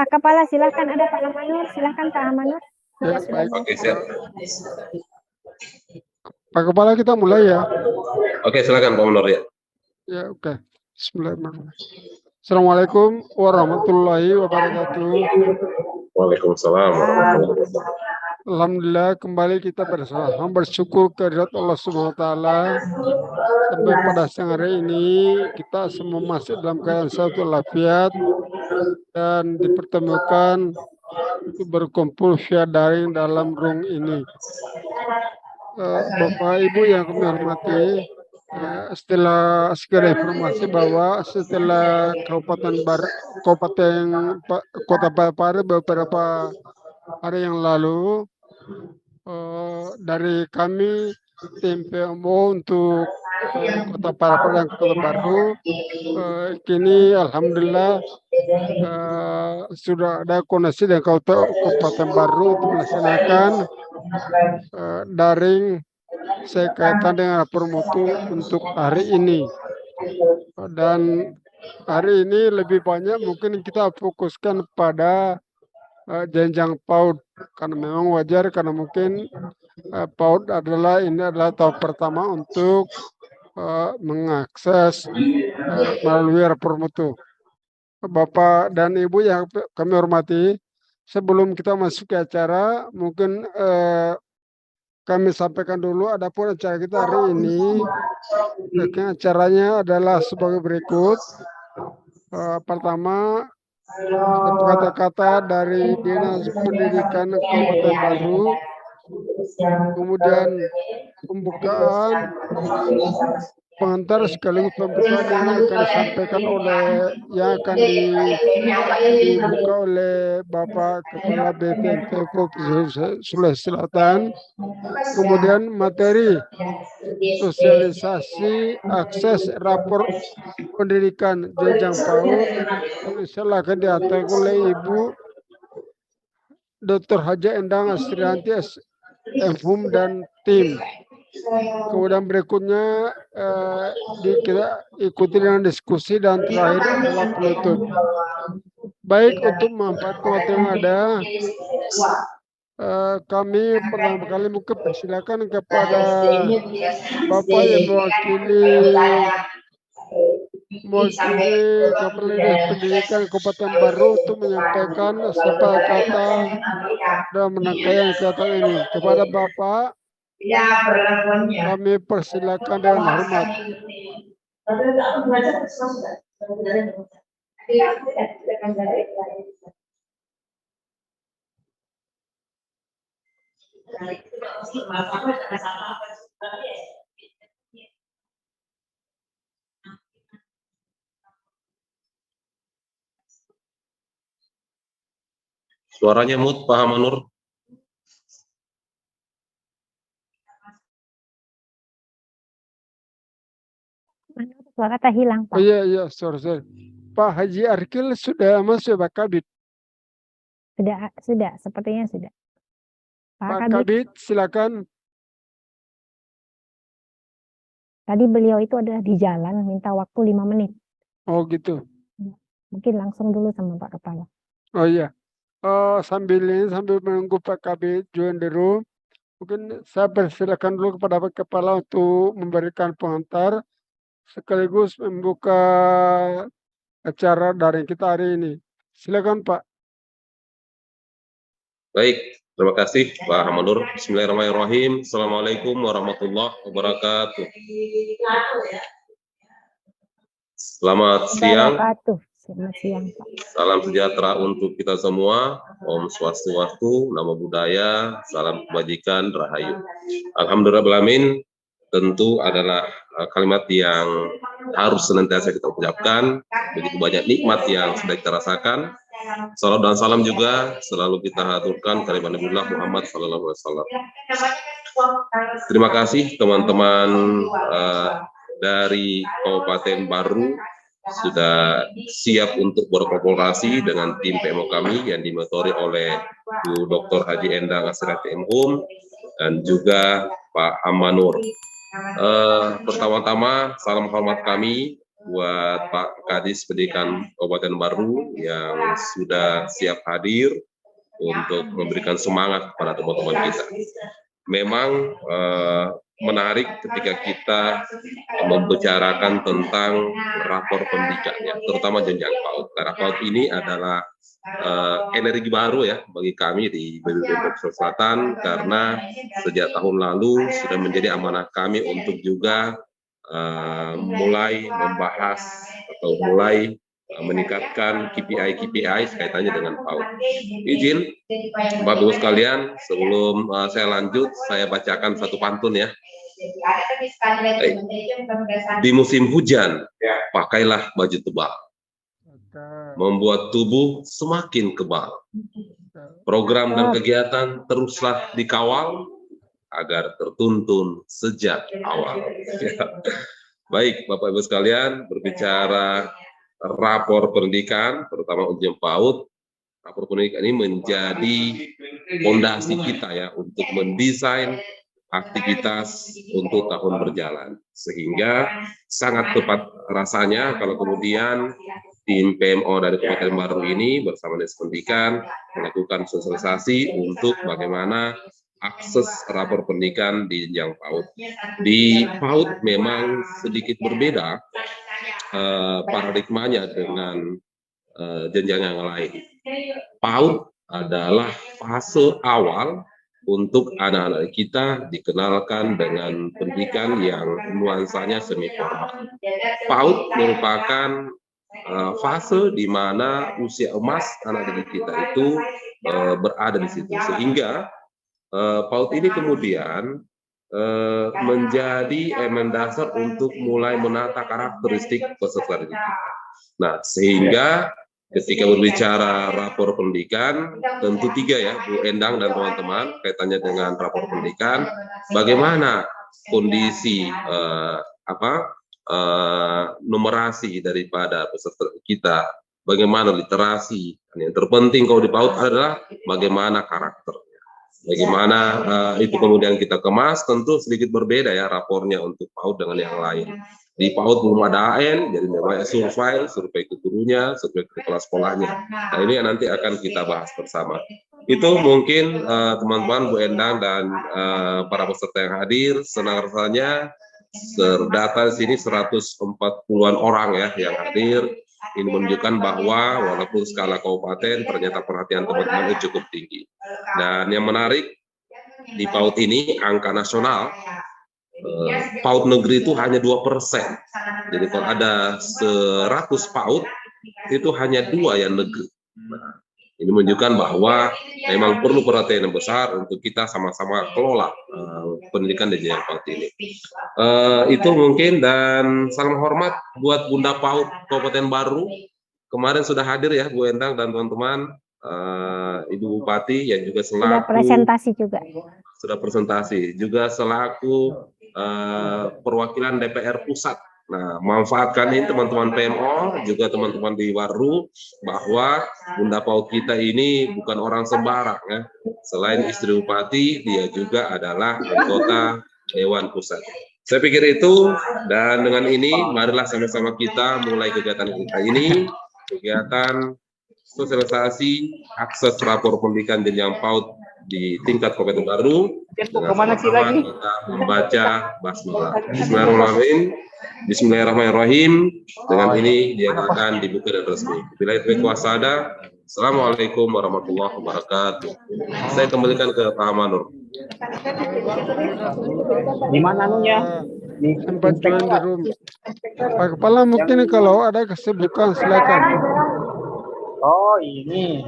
Pak Kepala, silahkan ada Pak Amanur. Silahkan Pak Amanur. Ya, sudah baik. mau. Oke, siap. Pak Kepala, kita mulai ya. Oke, silakan Pak Menor ya. Ya, oke. Bismillahirrahmanirrahim. Assalamualaikum warahmatullahi wabarakatuh. Waalaikumsalam warahmatullahi wabarakatuh. Alhamdulillah, kembali kita bersama bersyukur kehadirat Allah Subhanahu wa taala. Sampai pada siang hari ini kita semua masih dalam keadaan sehat walafiat dan dipertemukan untuk berkumpul via daring dalam room ini. Bapak Ibu yang kami hormati, setelah segala informasi bahwa setelah Kota Parepare beberapa hari yang lalu dari kami tim PMO untuk Kota Parepare dan Kota Baru, kini alhamdulillah sudah ada koneksi dengan Kabupaten Baru untuk melaksanakan daring sekaitan dengan lapor mutu untuk hari ini. Dan hari ini lebih banyak mungkin kita fokuskan pada jenjang PAUD, karena memang wajar, karena mungkin PAUD adalah tahap pertama untuk mengakses melalui lapor mutu. Bapak dan Ibu yang kami hormati, sebelum kita masuk ke acara, mungkin kami sampaikan dulu adapun acara kita hari ini. Acaranya adalah sebagai berikut. Pertama, kata-kata dari Dinas Pendidikan Kabupaten Baru, kemudian pembukaan pengantar sekaligus pembukaan yang akan disampaikan yang akan dibuka oleh Bapak Kepala BPNT Provinsi Sulawesi Selatan. Kemudian materi sosialisasi akses rapor pendidikan jenjang PAUD insyaallah akan diatur oleh Ibu Dr. Haja Endang Astrianti MHUM dan tim. Kemudian berikutnya kita ikuti dengan diskusi dan terakhir adalah penutup. Baik, untuk memanfaatkan waktu yang ada, kami pertama kali mungkin persilakan kepada Bapak yang mewakili Kepala Dinas Pendidikan Kabupaten Baru untuk menyampaikan sepatah dan menangkaian kegiatan ini. Kepada Bapak, kami persilakan dengan hormat. Suaranya mute Pak Amanur. Suara tak hilang, Pak. Oh iya, sorry. Pak Haji Arkil sudah masuk Pak Kabit? Sudah, sepertinya sudah. Pak Kabit, silakan. Tadi beliau itu adalah di jalan, minta waktu 5 menit. Oh gitu. Mungkin langsung dulu sama Pak Kepala. Oh iya. Sambil menunggu Pak Kabit join the room, mungkin saya persilakan dulu kepada Pak Kepala untuk memberikan pengantar sekaligus membuka acara daring kita hari ini. Silakan Pak. Baik, terima kasih Pak Amanur. Bismillahirrahmanirrahim. Assalamualaikum warahmatullahi wabarakatuh. Selamat siang. Selamat siang, Pak. Salam sejahtera untuk kita semua. Om Swastiastu, Namo Buddhaya, salam kebajikan, rahayu. Alhamdulillahirrahmanirrahim, tentu adalah kalimat yang harus senantiasa kita ucapkan. Begitu banyak nikmat yang sudah kita rasakan. Salam dan salam juga selalu kita haturkan kepada Nabi Muhammad SAW. Terima kasih teman-teman dari Kabupaten Baru sudah siap untuk berkooperasi dengan tim PMO kami yang dimotori oleh Bu Dr. Haji Endang Astrianti MHUM dan juga Pak Amanur. Pertama-tama salam hormat kami buat Pak Kadis Pendidikan Kabupaten Baru yang sudah siap hadir untuk memberikan semangat kepada teman-teman kita. Memang menarik ketika kita membicarakan tentang rapor pendidikannya, terutama jenjang PAUD. Karena PAUD ini adalah energi baru ya bagi kami di BPPD Selatan, karena sejak tahun lalu sudah menjadi amanah kami untuk juga mulai membahas atau mulai meningkatkan KPI kaitannya dengan PAUD. Izin Bapak Ibu sekalian, sebelum saya lanjut, saya bacakan satu pantun ya. Di musim hujan, pakailah baju tebal, membuat tubuh semakin kebal. Program dan kegiatan teruslah dikawal agar tertuntun sejak awal. Baik, Bapak Ibu sekalian, berbicara rapor pendidikan, terutama ujian PAUD, rapor pendidikan ini menjadi fondasi kita ya untuk mendesain aktivitas untuk tahun berjalan. Sehingga sangat tepat rasanya kalau kemudian tim PMO dari Kabupaten Baru ini bersama Dinas Pendidikan melakukan sosialisasi untuk bagaimana akses rapor pendidikan di jenjang PAUD. Di PAUD memang sedikit berbeda paradigmanya dengan jenjang yang lain. PAUD adalah fase awal untuk anak-anak kita dikenalkan dengan pendidikan yang nuansanya semi formal. PAUD merupakan fase di mana usia emas anak didik kita itu berada di situ, sehingga PAUD ini kemudian menjadi elemen dasar untuk mulai menata karakteristik peserta didik kita. Nah, sehingga ketika berbicara rapor pendidikan, tentu tiga ya, Bu Endang dan teman-teman, kaitannya dengan rapor pendidikan, bagaimana kondisi numerasi daripada peserta kita, bagaimana literasi, yang terpenting kalau di PAUD adalah bagaimana karakter. Bagaimana itu kemudian kita kemas, tentu sedikit berbeda ya rapornya untuk PAUD dengan yang lain. Di PAUD belum ada AN, jadi memang survei ke gurunya, survei ke kepala sekolahnya. Nah, ini yang nanti akan kita bahas bersama. Itu mungkin teman-teman, Bu Endang dan para peserta yang hadir, senang rasanya terdata di sini 140-an orang ya yang hadir. Ini menunjukkan bahwa walaupun skala kabupaten ternyata perhatian teman-teman itu cukup tinggi. Dan yang menarik di PAUD ini angka nasional, PAUD negeri itu hanya 2%. Jadi kalau ada 100 PAUD itu hanya 2 yang negeri. Nah, ini menunjukkan bahwa memang perlu perhatian yang besar untuk kita sama-sama kelola pendidikan di jenjang PAUD ini. Itu mungkin, dan salam hormat buat Bunda PAUD Kabupaten Baru. Kemarin sudah hadir ya Bu Endang dan teman-teman, Ibu Bupati yang juga selaku sudah presentasi juga selaku perwakilan DPR pusat. Nah, manfaatkan ini teman-teman PMO, juga teman-teman di Waru, bahwa Bunda PAUD kita ini bukan orang sembarang ya. Selain istri bupati, dia juga adalah anggota Dewan Pusat. Saya pikir itu, dan dengan ini marilah sama-sama kita mulai kegiatan kita ini, kegiatan sosialisasi akses rapor pendidikan jenjang PAUD di tingkat Kabupaten Baru. Dengan sama-sama kita membaca basmalah. Bismillahirrahmanirrahim. Bismillahirrahmanirrahim. Dengan ini dinyatakan dibuka dan resmi. Bila itu kuasada. Assalamualaikum warahmatullahi wabarakatuh. Saya kembalikan ke Pak Amanur. Di mana anunya? Sempat join di room. Pak Kepala, mungkin kalau ada kesibukan silakan. Oh ini.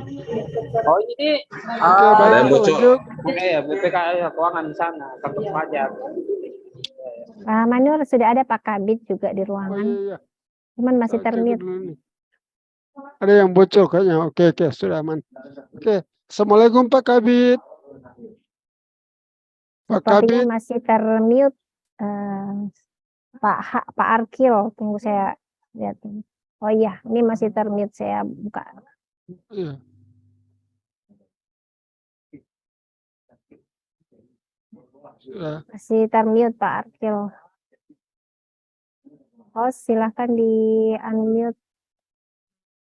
Oh ini. Oke, baik, yang bocor. lanjut. Oke ya, BPKL keuangan di sana, kantor pajak. Pak Manur, sudah ada Pak Kabit juga di Oh ruangan. iya, iya. Cuman masih Cek termute. dulu nih. Ada yang bocor kayaknya. Oke, sudah aman. Oke, Assalamualaikum Pak Kabit. Pak Sepertinya Kabit. masih termute. Pak Arkil, tunggu saya lihat. Oh iya, ini masih termute, saya buka. Iya. Sudah. Masih termute Pak Arkil. Oh, silahkan di unmute.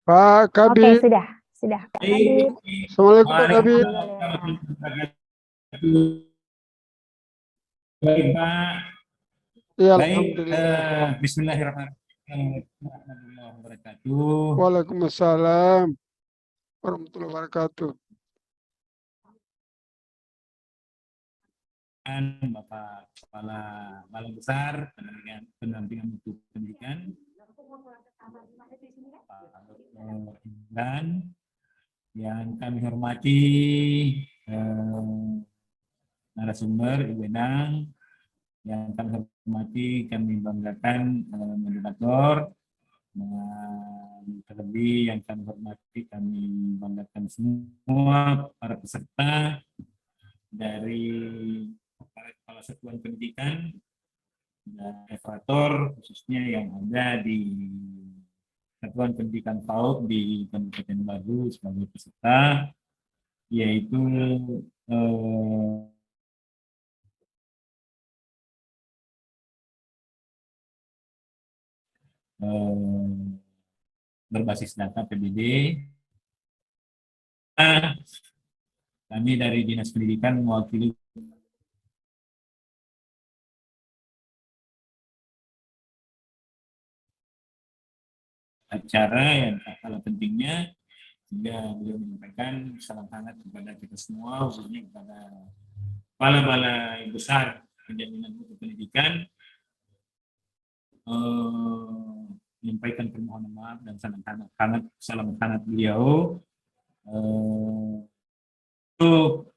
Pak Oke, Kabit. sudah. Pak Kabit. Assalamualaikum Pak Kabit. Baik, Pak. Ya, Baik, alhamdulillah. Bismillahirrahmanirrahim. Warahmatullahi wabarakatuh. Waalaikumsalam warahmatullahi wabarakatuh. Bapak Kepala Balai Besar Pendampingan Mutu Pendidikan, Pak Dr. Imran, yang kami hormati narasumber Ibu Endang, yang kami hormati, kami banggakan moderator, terlebih yang kami hormati, kami banggakan semua para peserta dari para kepala satuan pendidikan dan evaluator khususnya yang ada di Satuan Pendidikan PAUD di Kabupaten Baru sebagai peserta, yaitu berbasis data PBB. Kami dari Dinas Pendidikan mewakili acara yang tak kalah pentingnya, sehingga beliau menyampaikan salam hangat kepada kita semua, khususnya kepada kepala balai besar penjaminan mutu pendidikan, menyampaikan permohonan maaf dan salam hangat beliau untuk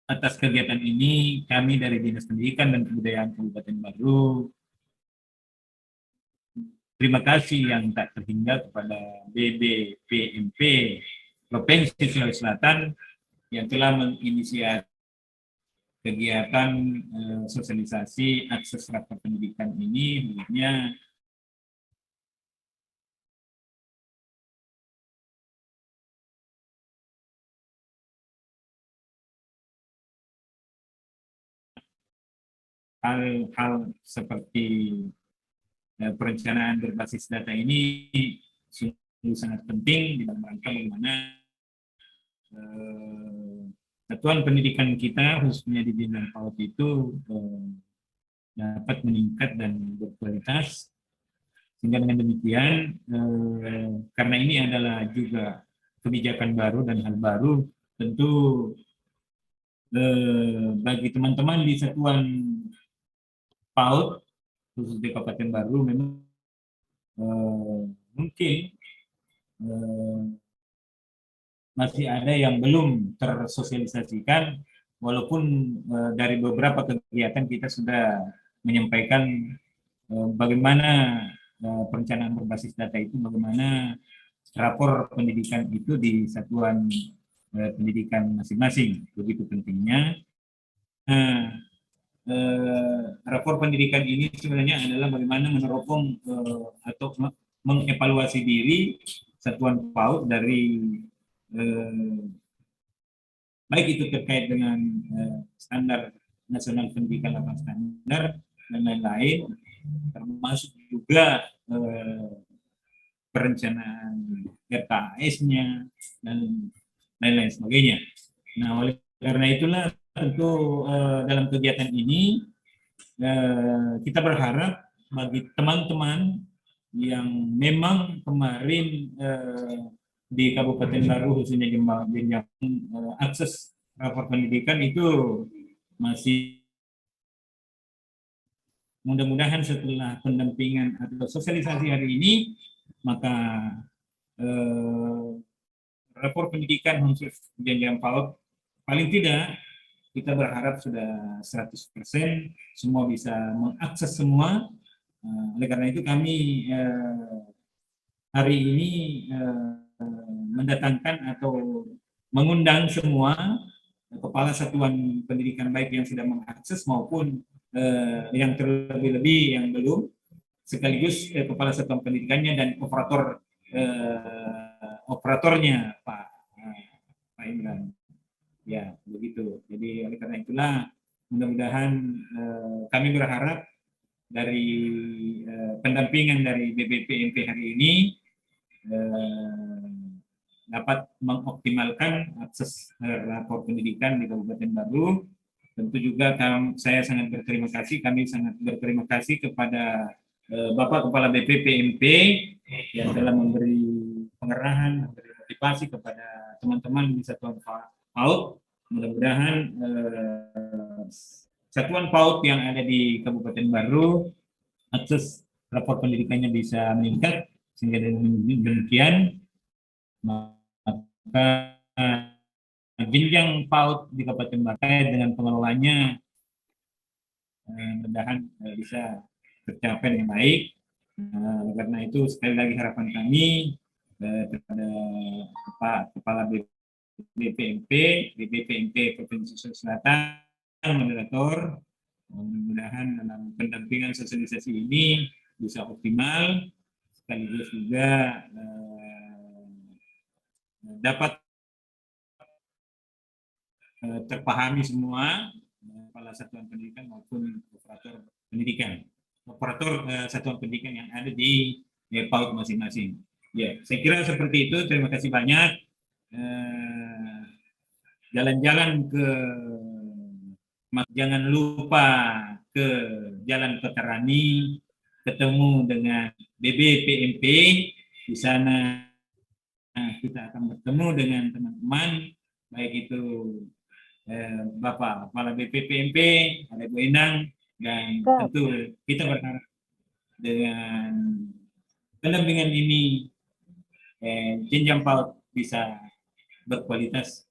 atas kegiatan ini. Kami dari Dinas Pendidikan dan Kebudayaan Kabupaten Baru terima kasih yang tak terhingga kepada BBPMP Provinsi Sulawesi Selatan yang telah menginisiasi kegiatan sosialisasi akses rapor pendidikan ini, bentuknya hal-hal seperti perencanaan berbasis data ini sungguh sangat penting di dalam rangka bagaimana satuan pendidikan kita khususnya di bidang PAUD itu dapat meningkat dan berkualitas, sehingga dengan demikian karena ini adalah juga kebijakan baru dan hal baru, tentu bagi teman-teman di satuan PAUD khusus di Kabupaten Baru memang mungkin masih ada yang belum tersosialisasikan, walaupun dari beberapa kegiatan kita sudah menyampaikan bagaimana perencanaan berbasis data itu, bagaimana rapor pendidikan itu di satuan pendidikan masing-masing, begitu pentingnya. Rapor pendidikan ini sebenarnya adalah bagaimana meneropong atau mengevaluasi diri satuan PAUD dari baik itu terkait dengan standar nasional pendidikan 8 standar dan lain-lain, termasuk juga perencanaan RKS-nya dan lain-lain sebagainya. Nah, oleh karena itulah tentu dalam kegiatan ini kita berharap bagi teman-teman yang memang kemarin di Kabupaten Baru khususnya Jenjang akses rapor pendidikan itu masih, mudah-mudahan setelah pendampingan atau sosialisasi hari ini, maka rapor pendidikan khusus Jenjang PAUD paling tidak kita berharap sudah 100% semua bisa mengakses semua. Oleh karena itu kami hari ini mendatangkan atau mengundang semua kepala satuan pendidikan baik yang sudah mengakses maupun yang terlebih-lebih yang belum, sekaligus kepala satuan pendidikannya dan operatornya Pak Imran. Ya, begitu. Jadi oleh karena itulah mudah-mudahan kami berharap dari pendampingan dari BBPMP hari ini dapat mengoptimalkan akses lapor pendidikan di Kabupaten Baru. Tentu juga saya sangat berterima kasih, kami sangat berterima kasih kepada Bapak Kepala BPPMP yang telah memberi pengerahan, memberi motivasi kepada teman-teman di Satuan PAUD. Mudah-mudahan Satuan PAUD yang ada di Kabupaten Baru akses lapor pendidikannya bisa meningkat, sehingga dengan demikian maka jenjang PAUD di Kabupaten Baru dengan pengelolanya mudah-mudahan bisa tercapai dengan baik. Karena itu sekali lagi harapan kami kepada Pak Kepala BPPMP Provinsi Sulawesi Selatan, moderator, mudah-mudahan dalam pendampingan sosialisasi ini bisa optimal, sekaligus juga dapat terpahami semua kepala satuan pendidikan maupun operator satuan pendidikan yang ada di PAUD masing-masing. Ya, saya kira seperti itu. Terima kasih banyak. Jalan-jalan ke jangan lupa ke Jalan Petarani, ketemu dengan BBPMP. Di sana kita akan bertemu dengan teman-teman, baik itu Bapak Kepala BPPMP, ada Bu Endang, dan tentu kita berharap dengan pendampingan ini jenjang PAUD bisa berkualitas,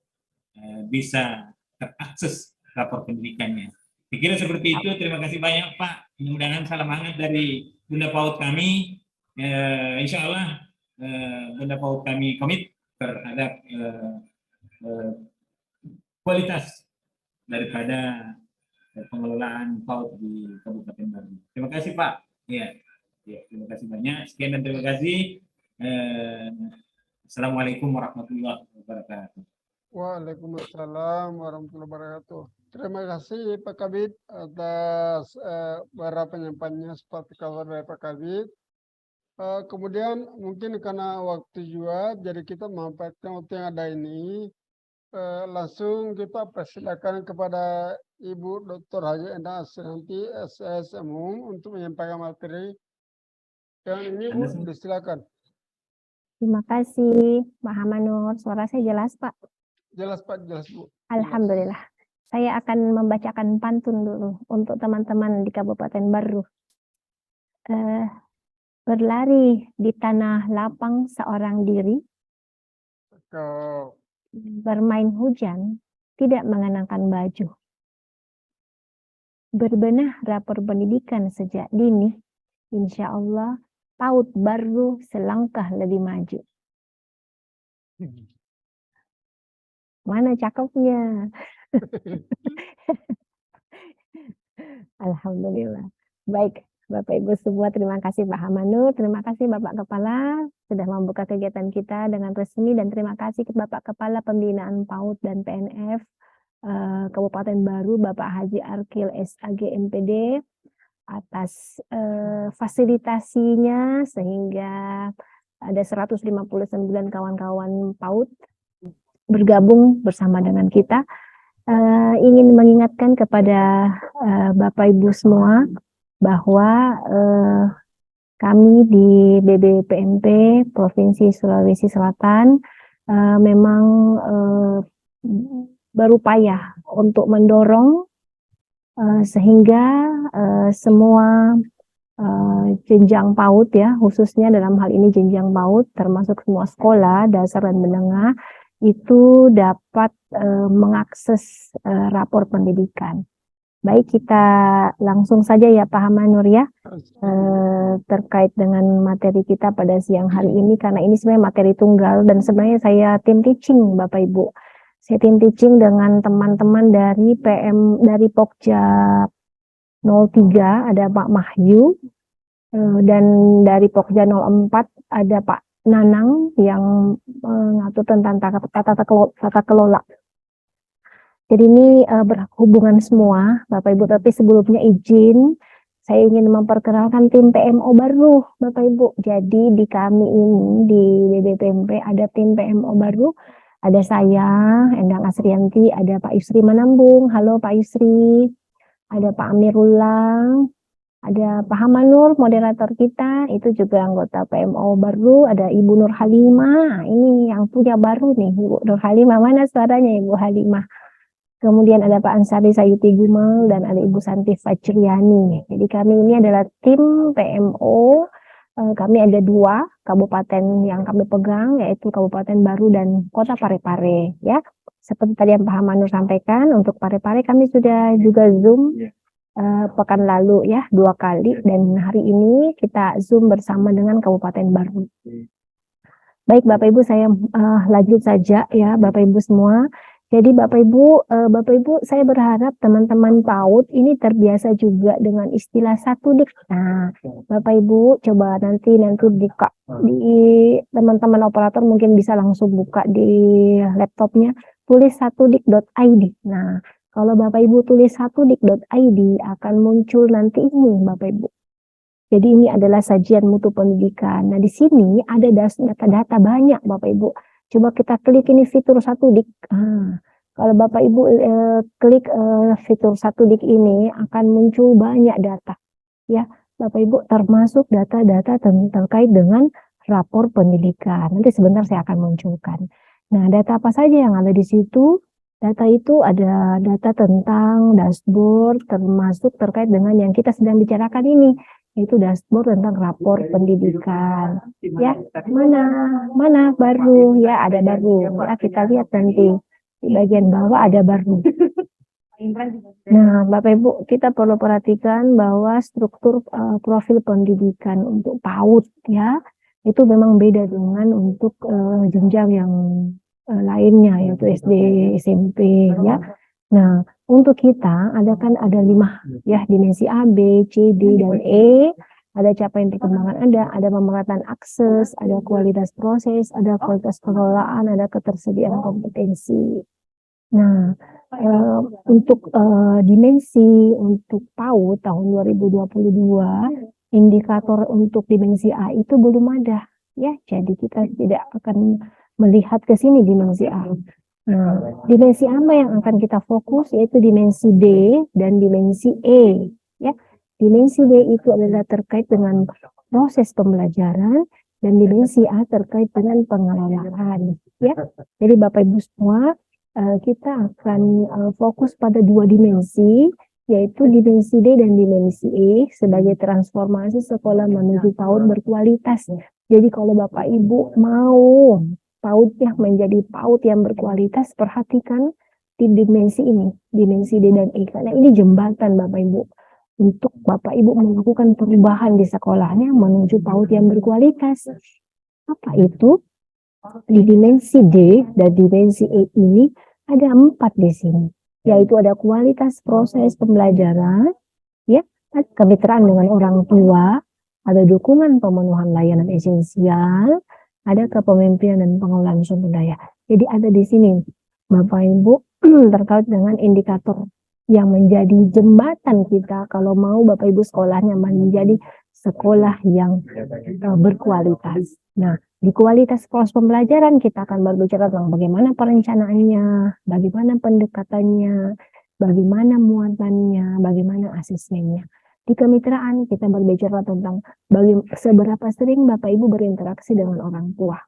bisa terakses lapor pendidikannya. Saya kira seperti itu. Terima kasih banyak Pak. Mudah-mudahan salam hangat dari Bunda PAUD kami. Insya Allah Bunda PAUD kami komit terhadap kualitas daripada pengelolaan PAUD di Kabupaten Baru. Terima kasih Pak. Ya, terima kasih banyak. Sekian dan terima kasih. Assalamualaikum warahmatullahi wabarakatuh. Waalaikumsalam warahmatullahi wabarakatuh. Terima kasih Pak Kabid atas para penyampaiannya seperti kabar dari Pak Kabid. Kemudian mungkin karena waktu juga, jadi kita memanfaatkan waktu yang ada ini. Langsung kita persilakan kepada Ibu Dr. Haji Endang Asrianti, SSMU, untuk menyampaikan materi. Yang ini Bu, disilakan. Terima kasih Pak Hamanur. Suara saya jelas Pak? Jelas Pak, jelas Bu. Alhamdulillah. Saya akan membacakan pantun dulu untuk teman-teman di Kabupaten Baru. Berlari di tanah lapang seorang diri, bermain hujan, tidak mengenakan baju. Berbenah rapor pendidikan sejak dini, insya Allah PAUD Baru selangkah lebih maju. Mana cakepnya? Alhamdulillah. Baik, Bapak Ibu semua, terima kasih Pak Hamanur, terima kasih Bapak Kepala sudah membuka kegiatan kita dengan resmi, dan terima kasih ke Bapak Kepala Pembinaan PAUD dan PNF Kabupaten Baru, Bapak Haji Arkil SAG MPD, atas fasilitasinya sehingga ada 159 kawan-kawan PAUD bergabung bersama dengan kita. Ingin mengingatkan kepada Bapak Ibu semua bahwa kami di BBPMP Provinsi Sulawesi Selatan memang berupaya untuk mendorong sehingga semua jenjang PAUD, ya, khususnya dalam hal ini jenjang PAUD termasuk semua sekolah dasar dan menengah itu dapat mengakses rapor pendidikan. Baik, kita langsung saja ya Pak Hamanur ya, terkait dengan materi kita pada siang hari ini, karena ini sebenarnya materi tunggal dan sebenarnya saya tim teaching Bapak Ibu. Saya tim teaching dengan teman-teman dari dari Pokja 03 ada Pak Mahyu, dan dari Pokja 04 ada Pak Nanang yang mengatur tentang tata kelola. Jadi ini berhubungan semua Bapak Ibu, tapi sebelumnya izin saya ingin memperkenalkan tim PMO baru, Bapak Ibu. Jadi di kami ini, di BBPMP ada tim PMO baru. Ada saya, Endang Asrianti, ada Pak Yusri Manambung. Halo Pak Yusri. Ada Pak Amirullah, ada Pak Hamanur, moderator kita, itu juga anggota PMO baru. Ada Ibu Nur Halimah, ini yang punya baru nih, Ibu Nur Halimah. Mana suaranya Ibu Halimah? Kemudian ada Pak Ansari Sayuti Gumal dan ada Ibu Santi Fajriani. Jadi kami ini adalah tim PMO. Kami ada 2 kabupaten yang kami pegang, yaitu Kabupaten Baru dan Kota Parepare. Ya, seperti tadi yang Pak Hamanur sampaikan, untuk Parepare kami sudah juga Zoom pekan lalu ya 2 kali, dan hari ini kita Zoom bersama dengan Kabupaten Baru. Baik Bapak Ibu, saya lanjut saja ya Bapak Ibu semua. Jadi Bapak Ibu, saya berharap teman-teman PAUD ini terbiasa juga dengan istilah 1 dik. Nah, Bapak Ibu coba nanti buka di teman-teman operator mungkin bisa langsung buka di laptopnya, tulis 1dik.id. Nah, kalau Bapak Ibu tulis 1dik.id akan muncul nanti ini Bapak Ibu. Jadi ini adalah sajian mutu pendidikan. Nah, di sini ada data-data banyak Bapak Ibu. Coba kita klik ini fitur 1dik. Kalau Bapak Ibu klik fitur 1dik ini akan muncul banyak data. Ya, Bapak Ibu, termasuk data-data terkait dengan rapor pendidikan. Nanti sebentar saya akan munculkan. Nah, data apa saja yang ada di situ? Data itu ada data tentang dashboard, termasuk terkait dengan yang kita sedang bicarakan ini, yaitu dashboard tentang rapor pendidikan. Ya, mana baru ya, ada baru. Ya, kita lihat nanti di bagian bawah ada baru. Nah, Bapak Ibu, kita perlu perhatikan bahwa struktur profil pendidikan untuk PAUD ya, itu memang beda dengan untuk jenjang yang lainnya, yaitu SD, SMP ya. Nah, untuk kita ada 5 ya, dimensi A, B, C, D, dan E. Ada capaian perkembangan, ada pemerataan akses, ada kualitas proses, ada kualitas pengelolaan, ada ketersediaan kompetensi. Nah, untuk dimensi untuk PAUD tahun 2022, indikator untuk dimensi A itu belum ada ya. Jadi kita tidak akan melihat ke sini dimensi A. Nah, dimensi apa yang akan kita fokus, yaitu dimensi D dan dimensi E ya. Dimensi D itu adalah terkait dengan proses pembelajaran dan dimensi A terkait dengan pengelolaan ya. Jadi Bapak Ibu semua, kita akan fokus pada 2 dimensi, yaitu dimensi D dan dimensi E sebagai transformasi sekolah menuju PAUD berkualitas. Jadi kalau Bapak Ibu mau PAUD-nya menjadi PAUD yang berkualitas, perhatikan di dimensi ini, dimensi D dan E, karena ini jembatan Bapak Ibu untuk Bapak Ibu melakukan perubahan di sekolahnya menuju PAUD yang berkualitas. Apa itu? Di dimensi D dan dimensi E ini ada 4 di sini, yaitu ada kualitas proses pembelajaran, ya, kemitraan dengan orang tua, ada dukungan pemenuhan layanan esensial, ada kepemimpinan dan pengelolaan sumber daya. Jadi ada di sini Bapak Ibu terkait dengan indikator yang menjadi jembatan kita kalau mau Bapak Ibu sekolahnya menjadi sekolah yang berkualitas. Nah, di kualitas proses pembelajaran kita akan berbicara tentang bagaimana perencanaannya, bagaimana pendekatannya, bagaimana muatannya, bagaimana asesmennya. Di kemitraan kita berbicara tentang seberapa sering Bapak Ibu berinteraksi dengan orang tua.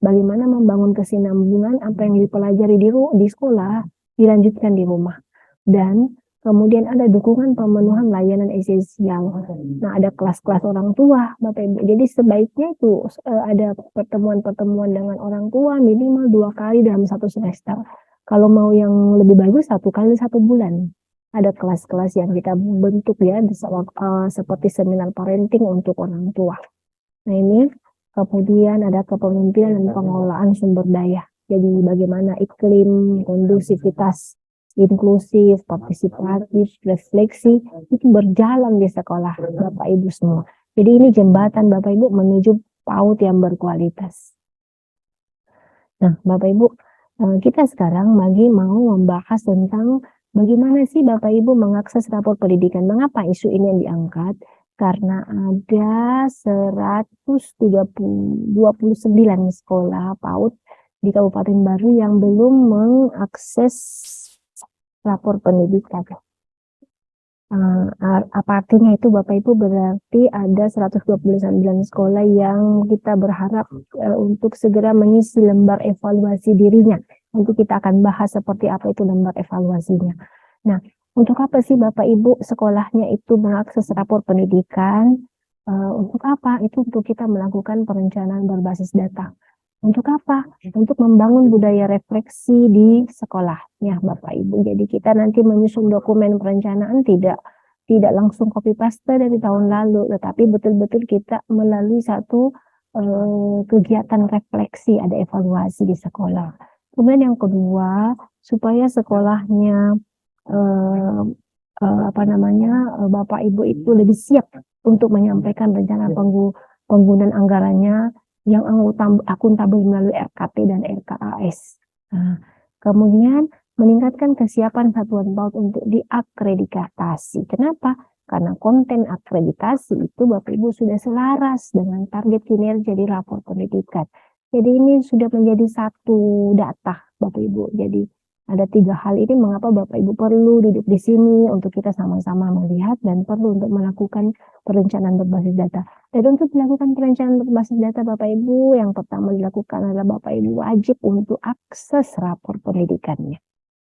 Bagaimana membangun kesinambungan apa yang dipelajari di sekolah dilanjutkan di rumah. Dan kemudian ada dukungan pemenuhan layanan esensial. Nah, ada kelas-kelas orang tua, Bapak Ibu. Jadi sebaiknya itu ada pertemuan-pertemuan dengan orang tua minimal 2 kali dalam 1 semester. Kalau mau yang lebih bagus 1 kali 1 bulan. Ada kelas-kelas yang kita bentuk ya, seperti seminar parenting untuk orang tua. Nah ini, kemudian ada kepemimpinan dan pengelolaan sumber daya. Jadi bagaimana iklim, kondusivitas, inklusif, partisipatif, refleksi itu berjalan di sekolah Bapak Ibu semua. Jadi ini jembatan Bapak Ibu menuju PAUD yang berkualitas. Nah Bapak Ibu, kita sekarang lagi mau membahas tentang Bagaimana sih Bapak Ibu mengakses rapor pendidikan? Mengapa isu ini yang diangkat? Karena ada 129 sekolah PAUD di Kabupaten Baru yang belum mengakses rapor pendidikan. Apa artinya itu Bapak Ibu? Berarti ada 129 sekolah yang kita berharap untuk segera mengisi lembar evaluasi dirinya. Nanti kita akan bahas seperti apa itu lembar evaluasinya. Nah, untuk apa sih Bapak Ibu sekolahnya itu mengakses rapor pendidikan? Untuk apa? Itu untuk kita melakukan perencanaan berbasis data. Untuk apa? Untuk membangun budaya refleksi di sekolahnya Bapak Ibu. Jadi kita nanti menyusun dokumen perencanaan tidak langsung copy paste dari tahun lalu, tetapi betul-betul kita melalui satu kegiatan refleksi, ada evaluasi di sekolah. Kemudian yang kedua, supaya sekolahnya Bapak Ibu itu lebih siap untuk menyampaikan rencana penggunaan anggarannya yang akuntabel melalui RKT dan RKAS. Nah, kemudian meningkatkan kesiapan satuan PAUD untuk diakreditasi. Kenapa? Karena konten akreditasi itu Bapak Ibu sudah selaras dengan target kinerja di rapor pendidikan. Jadi ini sudah menjadi satu data Bapak Ibu. Jadi ada 3 hal ini mengapa Bapak Ibu perlu duduk di sini untuk kita sama-sama melihat dan perlu untuk melakukan perencanaan berbasis data. Dan untuk melakukan perencanaan berbasis data Bapak Ibu, yang pertama dilakukan adalah Bapak Ibu wajib untuk akses rapor pendidikannya.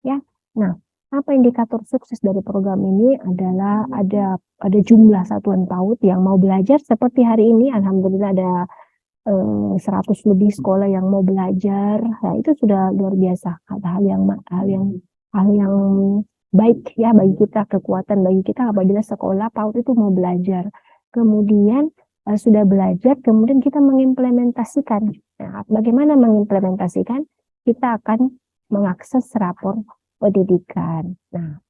Ya. Nah, apa indikator sukses dari program ini adalah ada jumlah satuan PAUD yang mau belajar seperti hari ini. Alhamdulillah ada 100 lebih sekolah yang mau belajar. Nah, itu sudah luar biasa. Hal yang baik ya bagi kita, kekuatan bagi kita apabila sekolah PAUD itu mau belajar. Kemudian sudah belajar, kemudian kita mengimplementasikan. Nah, bagaimana mengimplementasikan? Kita akan mengakses rapor pendidikan. Nah,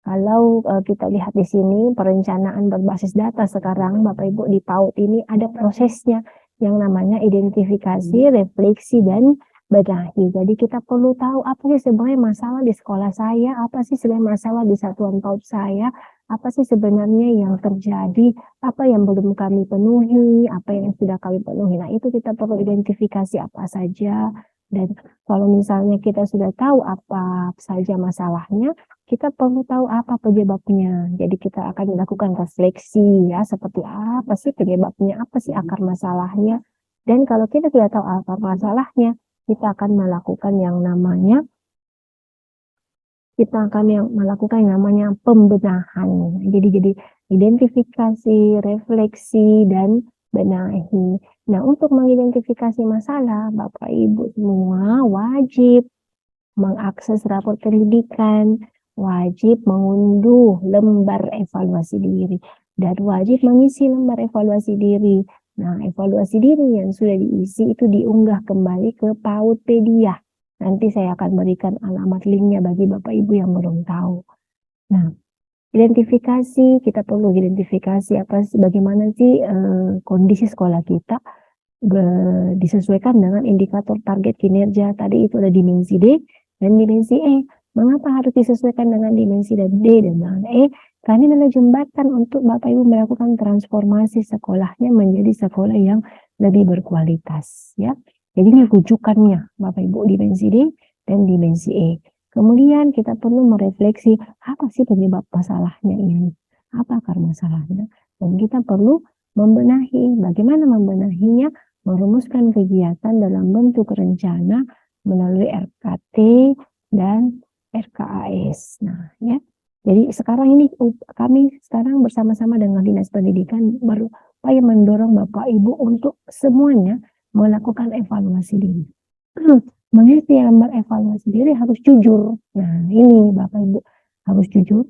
kalau kita lihat di sini perencanaan berbasis data sekarang Bapak Ibu di PAUD ini ada prosesnya yang namanya identifikasi, refleksi, dan benahi. Jadi kita perlu tahu apa sih sebenarnya masalah di sekolah saya, apa sih sebenarnya masalah di satuan PAUD saya, apa sih sebenarnya yang terjadi, apa yang belum kami penuhi, apa yang sudah kami penuhi. Nah, itu kita perlu identifikasi apa saja. Dan kalau misalnya kita sudah tahu apa saja masalahnya, kita perlu tahu apa penyebabnya. Jadi kita akan melakukan refleksi ya, seperti apa sih penyebabnya, apa sih akar masalahnya. Dan kalau kita sudah tahu akar masalahnya, kita akan melakukan yang namanya pembenahan. Jadi identifikasi, refleksi, dan benahi. Nah, untuk mengidentifikasi masalah, Bapak Ibu semua wajib mengakses rapor pendidikan, wajib mengunduh lembar evaluasi diri, dan wajib mengisi lembar evaluasi diri. Nah, evaluasi diri yang sudah diisi itu diunggah kembali ke PAUDpedia. Nanti saya akan berikan alamat linknya bagi Bapak Ibu yang belum tahu. Nah, identifikasi, kita perlu identifikasi bagaimana sih kondisi sekolah kita disesuaikan dengan indikator target kinerja. Tadi itu ada dimensi D dan dimensi E. Mengapa harus disesuaikan dengan dimensi D dan dengan E? Karena ini adalah jembatan untuk Bapak Ibu melakukan transformasi sekolahnya menjadi sekolah yang lebih berkualitas. Ya, jadi ini rujukannya Bapak Ibu, dimensi D dan dimensi E. Kemudian kita perlu merefleksi apa sih penyebab masalahnya ini, apa akar masalahnya, dan kita perlu membenahi. Bagaimana membenahinya? Merumuskan kegiatan dalam bentuk rencana melalui RKT dan RKAS. Nah, ya. Jadi sekarang ini kami bersama-sama dengan Dinas Pendidikan berupaya mendorong Bapak Ibu untuk semuanya melakukan evaluasi diri. Mengisi lembar evaluasi diri harus jujur. Nah, ini Bapak Ibu harus jujur.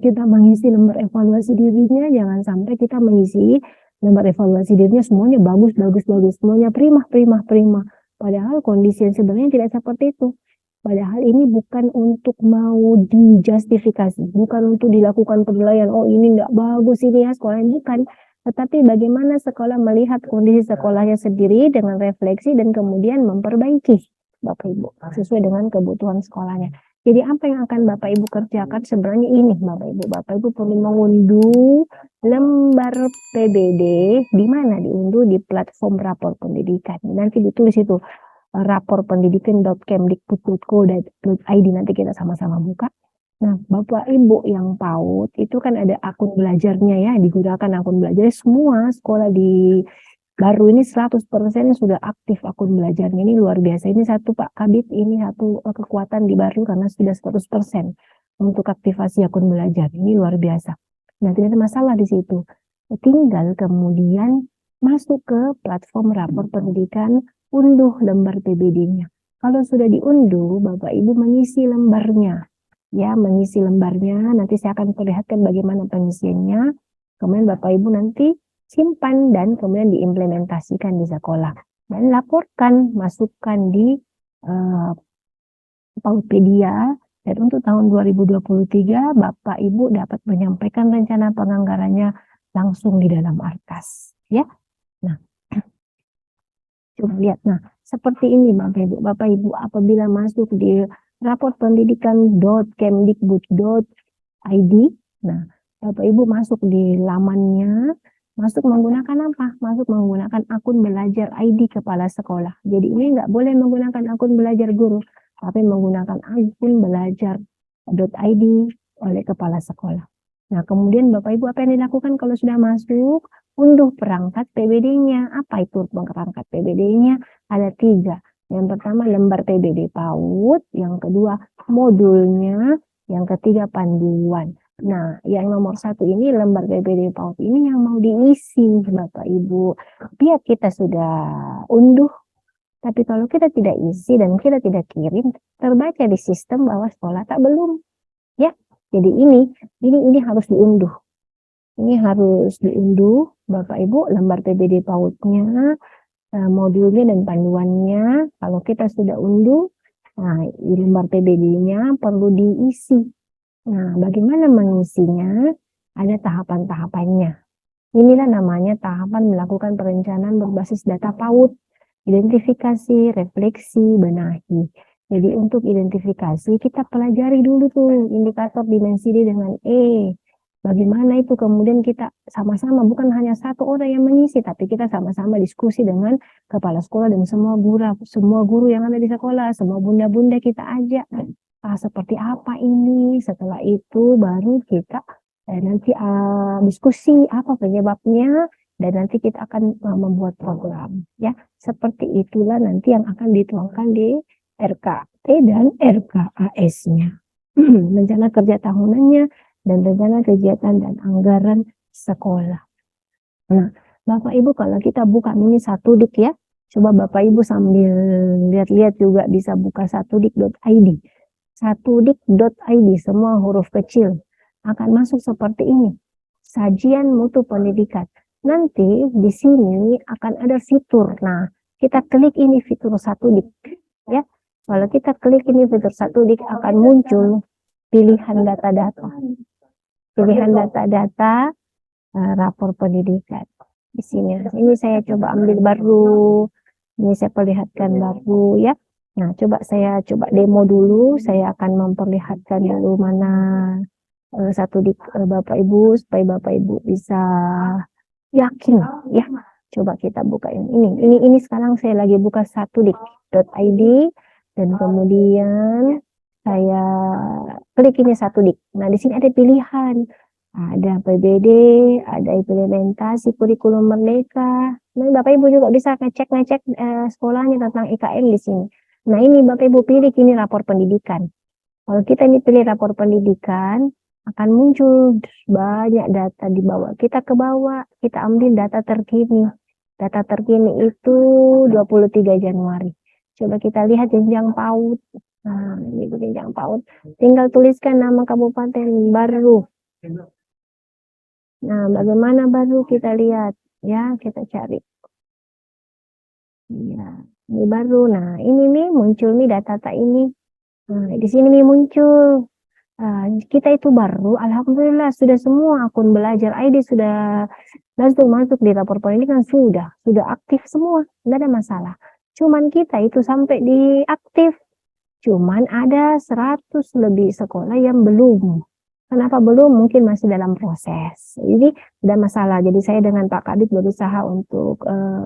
Kita mengisi lembar evaluasi dirinya, jangan sampai kita mengisi lembar evaluasi dirinya semuanya bagus, semuanya prima. Padahal kondisi yang sebenarnya tidak seperti itu. Padahal ini bukan untuk mau dijustifikasi, bukan untuk dilakukan penilaian, oh ini enggak bagus ini ya sekolahnya, bukan. Tetapi bagaimana sekolah melihat kondisi sekolahnya sendiri dengan refleksi dan kemudian memperbaiki Bapak Ibu sesuai dengan kebutuhan sekolahnya. Jadi apa yang akan Bapak Ibu kerjakan sebenarnya ini Bapak Ibu perlu mengunduh lembar PBD. Di mana diunduh? Di platform rapor pendidikan. Nanti ditulis itu raporpendidikan.kemdikbud.go.id, nanti kita sama-sama buka. Nah, Bapak Ibu yang PAUD itu kan ada akun belajarnya ya, digunakan akun belajar semua sekolah di baru ini 100% sudah aktif akun belajarnya. Ini luar biasa. Ini satu Pak Kabit, ini satu kekuatan di baru karena sudah 100% untuk aktivasi akun belajar. Ini luar biasa. Nah, tidak ada masalah di situ. Tinggal kemudian masuk ke platform rapor pendidikan, unduh lembar PBD-nya. Kalau sudah diunduh, Bapak Ibu mengisi lembarnya. Ya, mengisi lembarnya. Nanti saya akan perlihatkan bagaimana pengisiannya. Kemudian Bapak Ibu nanti simpan dan kemudian diimplementasikan di sekolah. Dan laporkan, masukkan di Paudpedia. Dan untuk tahun 2023, Bapak Ibu dapat menyampaikan rencana penganggarannya langsung di dalam Arkas. Ya, nah, coba lihat. Nah, seperti ini Bapak Ibu apabila masuk di raporpendidikan.kemdikbud.id. Nah, Bapak Ibu masuk di lamannya, masuk menggunakan apa? Masuk menggunakan akun belajar ID kepala sekolah. Jadi ini nggak boleh menggunakan akun belajar guru, tapi menggunakan akun belajar.id oleh kepala sekolah. Nah, kemudian Bapak Ibu apa yang dilakukan kalau sudah masuk? Unduh perangkat PBD-nya. Apa itu perangkat PBD-nya? Ada 3. Yang pertama lembar PBD PAUD, yang kedua modulnya, yang ketiga panduan. Nah, yang nomor 1 ini lembar PBD PAUD ini yang mau diisi Bapak Ibu. Biar kita sudah unduh, tapi kalau kita tidak isi dan kita tidak kirim, terbaca di sistem bahwa sekolah tak belum. Ya, jadi ini harus diunduh. Ini harus diunduh Bapak Ibu lembar PBD PAUD-nya, modulnya dan panduannya. Kalau kita sudah unduh, nah lembar PBD-nya perlu diisi. Nah, bagaimana mengisinya? Ada tahapan-tahapannya. Inilah namanya tahapan melakukan perencanaan berbasis data PAUD. Identifikasi, refleksi, benahi. Jadi untuk identifikasi kita pelajari dulu tuh indikator dimensi D dengan E. Bagaimana itu kemudian kita sama-sama, bukan hanya satu orang yang mengisi, tapi kita sama-sama diskusi dengan kepala sekolah dan semua guru yang ada di sekolah, semua bunda-bunda kita ajak. Seperti apa ini? Setelah itu baru kita nanti diskusi apa penyebabnya, dan nanti kita akan membuat program. Ya, seperti itulah nanti yang akan dituangkan di RKT dan RKAS-nya. Rencana kerja tahunannya dan rencana kegiatan dan anggaran sekolah. Nah, Bapak Ibu kalau kita buka ini Satudik ya, coba Bapak Ibu sambil lihat-lihat juga bisa buka satudik.id. Satudik.id semua huruf kecil akan masuk seperti ini. Sajian mutu pendidikan. Nanti di sini akan ada fitur. Nah, kita klik ini fitur Satudik ya. Kalau kita klik ini fitur Satudik akan muncul pilihan data-data. Pilihan data-data rapor pendidikan. Di sini. Ini saya coba ambil baru. Ini saya perlihatkan baru ya. Nah, saya coba demo dulu. Saya akan memperlihatkan dulu mana Satudik Bapak Ibu supaya Bapak Ibu bisa yakin ya. Coba kita buka ini sekarang saya lagi buka satudik.id dan kemudian saya klik ini Satudik. Nah, di sini ada pilihan. Ada PBD, ada implementasi kurikulum merdeka. Nah, Bapak Ibu juga bisa ngecek sekolahnya tentang IKM di sini. Nah, ini Bapak Ibu pilih ini rapor pendidikan. Kalau kita ini pilih rapor pendidikan, akan muncul banyak data di bawah. Kita ke bawah, kita ambil data terkini. Data terkini itu 23 Januari. Coba kita lihat jenjang PAUD. Nah, ini jenjang PAUD. Tinggal tuliskan nama kabupaten baru. Nah, bagaimana baru kita lihat ya, kita cari. Ya, ini baru. Nah, ini nih muncul nih data ini. Nah, di sini nih muncul. Kita itu baru, alhamdulillah sudah semua akun belajar ID sudah masuk di rapor pendidikan sudah aktif semua, tidak ada masalah. Cuman kita itu sampai di aktif Cuman ada 100 lebih sekolah yang belum. Kenapa belum? Mungkin masih dalam proses. Ini ada masalah. Jadi saya dengan Pak Kadit berusaha untuk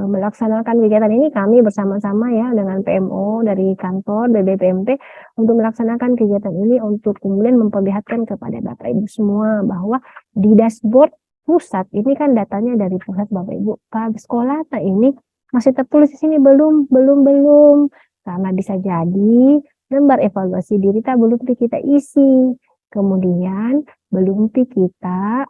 melaksanakan kegiatan ini. Kami bersama-sama ya dengan PMO dari kantor, dari BPMP untuk melaksanakan kegiatan ini untuk kemudian memperlihatkan kepada Bapak Ibu semua bahwa di dashboard pusat ini kan datanya dari pusat Bapak Ibu. Pak sekolah nah ini masih tertulis di sini belum. Karena bisa jadi lembar evaluasi diri belum kita isi. Kemudian belum kita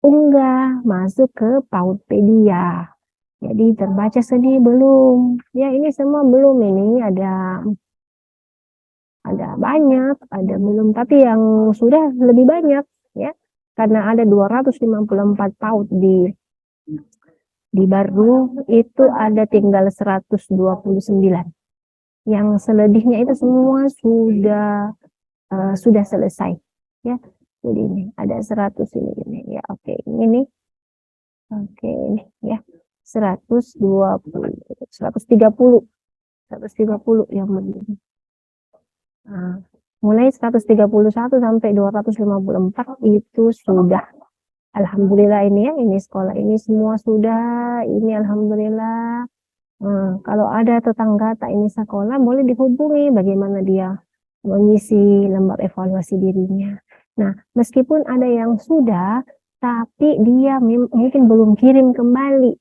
unggah masuk ke Pautpedia. Jadi terbaca sedih belum. Ya ini semua belum, ini ada banyak, ada belum, tapi yang sudah lebih banyak ya. Karena ada 254 PAUD di baru itu ada tinggal 129. Yang selebihnya itu semua sudah selesai ya. Jadi ini ada 100 ini ya. Oke, ini nih. Oke, ini ya. 130 yang begini. Nah, mulai 131 sampai 254 itu sudah. Alhamdulillah ini ya, ini sekolah ini semua sudah. Ini alhamdulillah. Kalau ada tetangga tak ini sekolah boleh dihubungi bagaimana dia mengisi lembar evaluasi dirinya. Nah, meskipun ada yang sudah, tapi dia mungkin belum kirim kembali.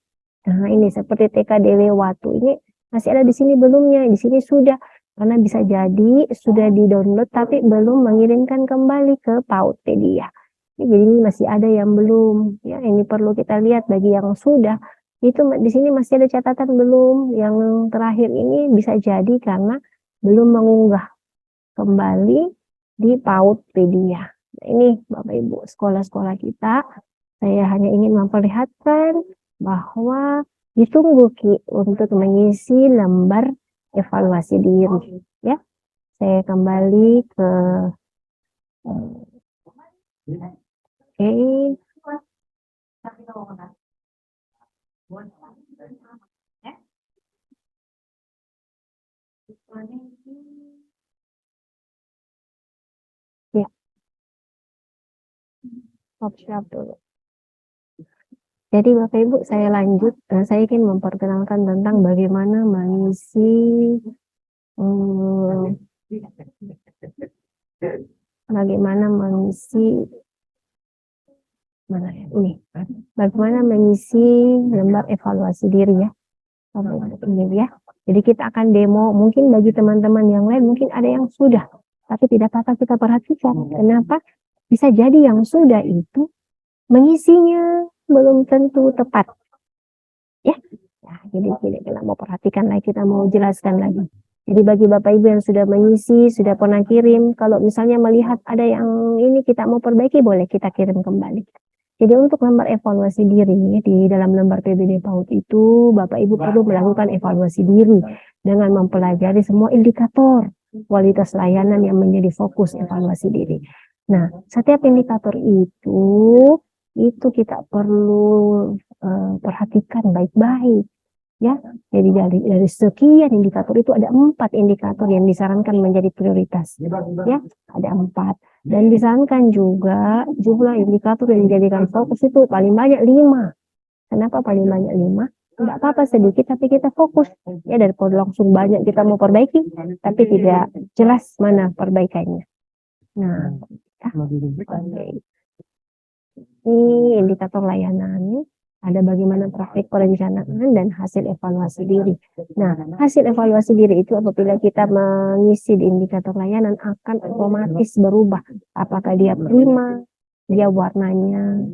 Nah, ini seperti TKDW Watu ini masih ada di sini belumnya, di sini sudah. Karena bisa jadi sudah di-download tapi belum mengirimkan kembali ke Pautpedia. Jadi ini masih ada yang belum. Ya, ini perlu kita lihat bagi yang sudah. Itu di sini masih ada catatan belum. Yang terakhir ini bisa jadi karena belum mengunggah kembali di Pautpedia. Nah, ini Bapak Ibu sekolah-sekolah kita, saya hanya ingin memperlihatkan bahwa ditunggu untuk mengisi lembar evaluasi diri ya. Saya kembali ke ya. Siap dulu. Jadi Bapak Ibu saya lanjut, saya ingin memperkenalkan tentang bagaimana mengisi bagaimana mengisi lembar evaluasi diri ya. Ini ya. Jadi kita akan demo, mungkin bagi teman-teman yang lain mungkin ada yang sudah, tapi tidak apa-apa kita perhatikan. Kenapa? Bisa jadi yang sudah itu mengisinya belum tentu tepat. Ya. Nah, jadi kita mau perhatikan lagi, kita mau jelaskan lagi. Jadi bagi Bapak Ibu yang sudah mengisi, sudah pernah kirim, kalau misalnya melihat ada yang ini kita mau perbaiki, boleh kita kirim kembali. Jadi untuk lembar evaluasi diri, di dalam lembar PBD PAUD itu, Bapak Ibu perlu melakukan evaluasi diri dengan mempelajari semua indikator kualitas layanan yang menjadi fokus evaluasi diri. Nah, setiap indikator itu kita perlu perhatikan baik-baik. Ya, jadi dari sekian indikator itu ada 4 indikator yang disarankan menjadi prioritas. Ya, ada 4. Dan disarankan juga jumlah indikator yang dijadikan fokus itu paling banyak 5. Kenapa paling banyak 5? Tidak apa-apa sedikit, tapi kita fokus. Ya, daripada langsung banyak kita mau perbaiki, tapi tidak jelas mana perbaikannya. Nah, okay. Ini indikator layanan. Ada bagaimana praktik perencanaan dan hasil evaluasi diri. Nah, hasil evaluasi diri itu apabila kita mengisi di indikator layanan akan otomatis berubah. Apakah dia prima, dia warnanya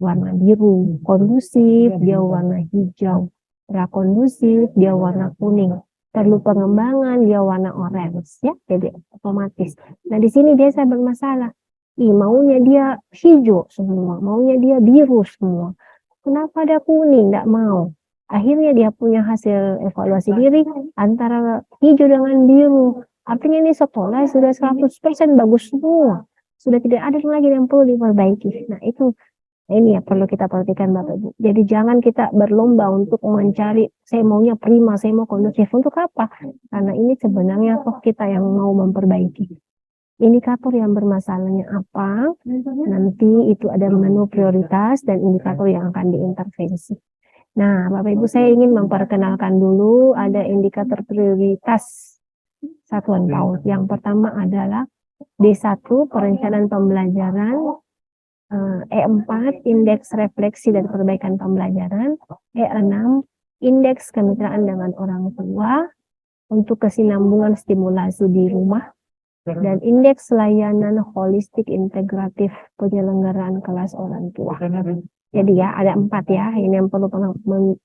warna biru, kondusif, dia warna hijau, prakondusif, dia warna kuning. Perlu pengembangan, dia warna orange, ya, jadi otomatis. Nah, di sini biasa bermasalah. Maunya dia hijau semua, maunya dia biru semua. Kenapa ada kuning? Tidak mau. Akhirnya dia punya hasil evaluasi diri antara hijau dengan biru. Artinya ini sekolah sudah 100% bagus semua. Sudah tidak ada lagi yang perlu diperbaiki. Nah, itu Nah, ini ya perlu kita perhatikan Bapak Ibu. Jadi jangan kita berlomba untuk mencari, saya maunya prima, saya mau kondusif. Untuk apa? Karena ini sebenarnya toh kita yang mau memperbaiki. Indikator yang bermasalahnya apa? Nanti itu ada menu prioritas dan indikator yang akan diintervensi. Nah, Bapak Ibu, saya ingin memperkenalkan dulu ada indikator prioritas satuan PAUD. Yang pertama adalah D1, perencanaan pembelajaran, E4, indeks refleksi dan perbaikan pembelajaran, E6, indeks kemitraan dengan orang tua untuk kesinambungan stimulasi di rumah, dan indeks layanan holistik integratif penyelenggaraan kelas orang tua. Jadi ya ada 4 ya, ini yang perlu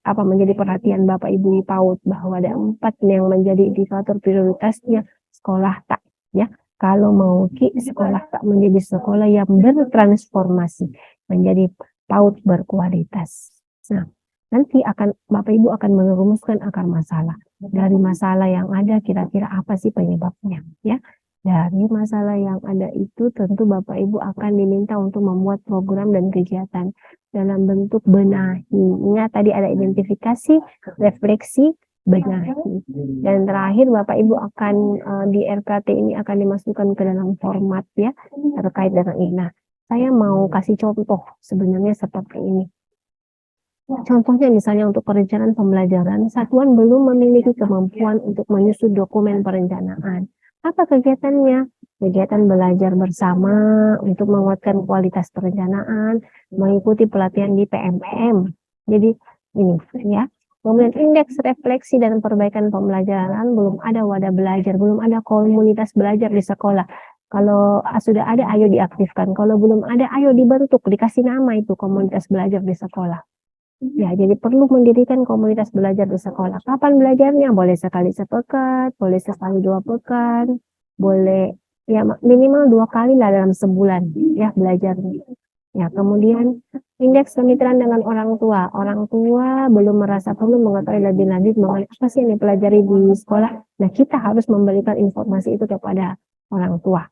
menjadi perhatian Bapak Ibu di PAUD, bahwa ada 4 yang menjadi indikator prioritasnya sekolah tak ya. Kalau mau sekolah tak menjadi sekolah yang bertransformasi menjadi PAUD berkualitas. Nah, nanti Bapak Ibu akan merumuskan akar masalah. Dari masalah yang ada kira-kira apa sih penyebabnya ya. Dari masalah yang ada itu tentu Bapak Ibu akan diminta untuk membuat program dan kegiatan dalam bentuk benahi. Ingat tadi ada identifikasi, refleksi, benahi. Dan terakhir Bapak Ibu akan di RKT ini akan dimasukkan ke dalam format ya terkait dengan ini. Nah, saya mau kasih contoh sebenarnya seperti ini. Contohnya misalnya untuk perencanaan pembelajaran, satuan belum memiliki kemampuan untuk menyusun dokumen perencanaan. Apa kegiatannya? Kegiatan belajar bersama untuk menguatkan kualitas perencanaan, mengikuti pelatihan di PMPM. Jadi ini ya. Kemudian indeks refleksi dan perbaikan pembelajaran, belum ada wadah belajar, belum ada komunitas belajar di sekolah. Kalau sudah ada, ayo diaktifkan. Kalau belum ada, ayo dibentuk, dikasih nama itu komunitas belajar di sekolah. Ya, jadi perlu mendirikan komunitas belajar di sekolah. Kapan belajarnya? Boleh sekali sepekan, boleh sekali 2 pekan, boleh ya minimal 2 kali lah dalam sebulan ya belajarnya. Ya, kemudian indeks kemitraan dengan orang tua. Orang tua belum merasa perlu mengetahui lebih lanjut mengenai apa sih yang dipelajari di sekolah. Nah, kita harus memberikan informasi itu kepada orang tua.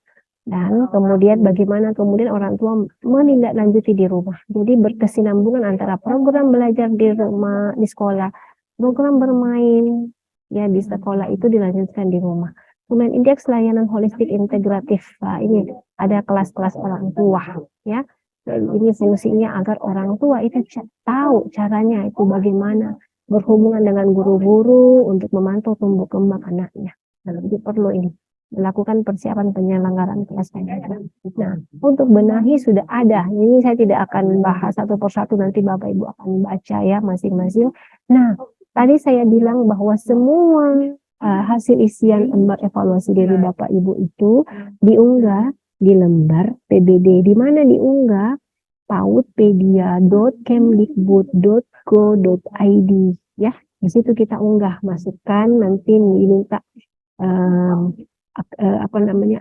Dan kemudian bagaimana kemudian orang tua menindaklanjuti di rumah. Jadi berkesinambungan antara program belajar di rumah, di sekolah, program bermain ya di sekolah itu dilanjutkan di rumah. Kemudian indeks layanan holistik integratif. Nah, ini ada kelas-kelas orang tua ya. Dan ini fungsinya agar orang tua itu tahu caranya itu bagaimana berhubungan dengan guru-guru untuk memantau tumbuh kembang anaknya. Nah, jadi perlu ini melakukan persiapan penyelenggaraan kelas pembelajaran. Nah, untuk benahi sudah ada. Ini saya tidak akan bahas satu persatu, nanti Bapak Ibu akan baca ya masing-masing. Nah, tadi saya bilang bahwa semua hasil isian lembar evaluasi dari Bapak Ibu itu diunggah di lembar PBD. Di mana diunggah? paudpedia.kemdikbud.go.id ya. Di situ kita unggah, masukkan, nanti diminta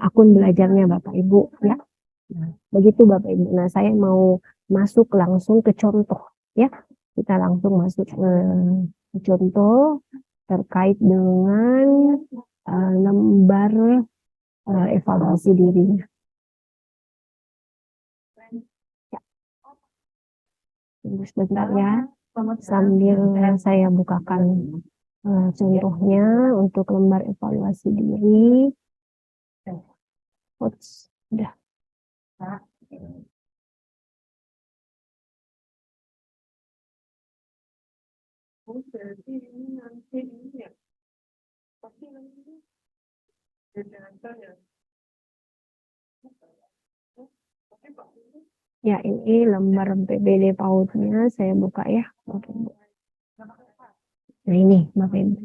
akun belajarnya Bapak Ibu ya. Nah, begitu Bapak Ibu. Nah, saya mau masuk langsung ke contoh ya. Kita langsung masuk ke contoh terkait dengan lembar evaluasi dirinya. Ya. Tunggu sebentar ya. Sambil saya bukakan contohnya untuk lembar evaluasi diri. Udah. Ya, ini lembar PBD PAUD-nya saya buka ya. Nah, ini Bapak Ibu.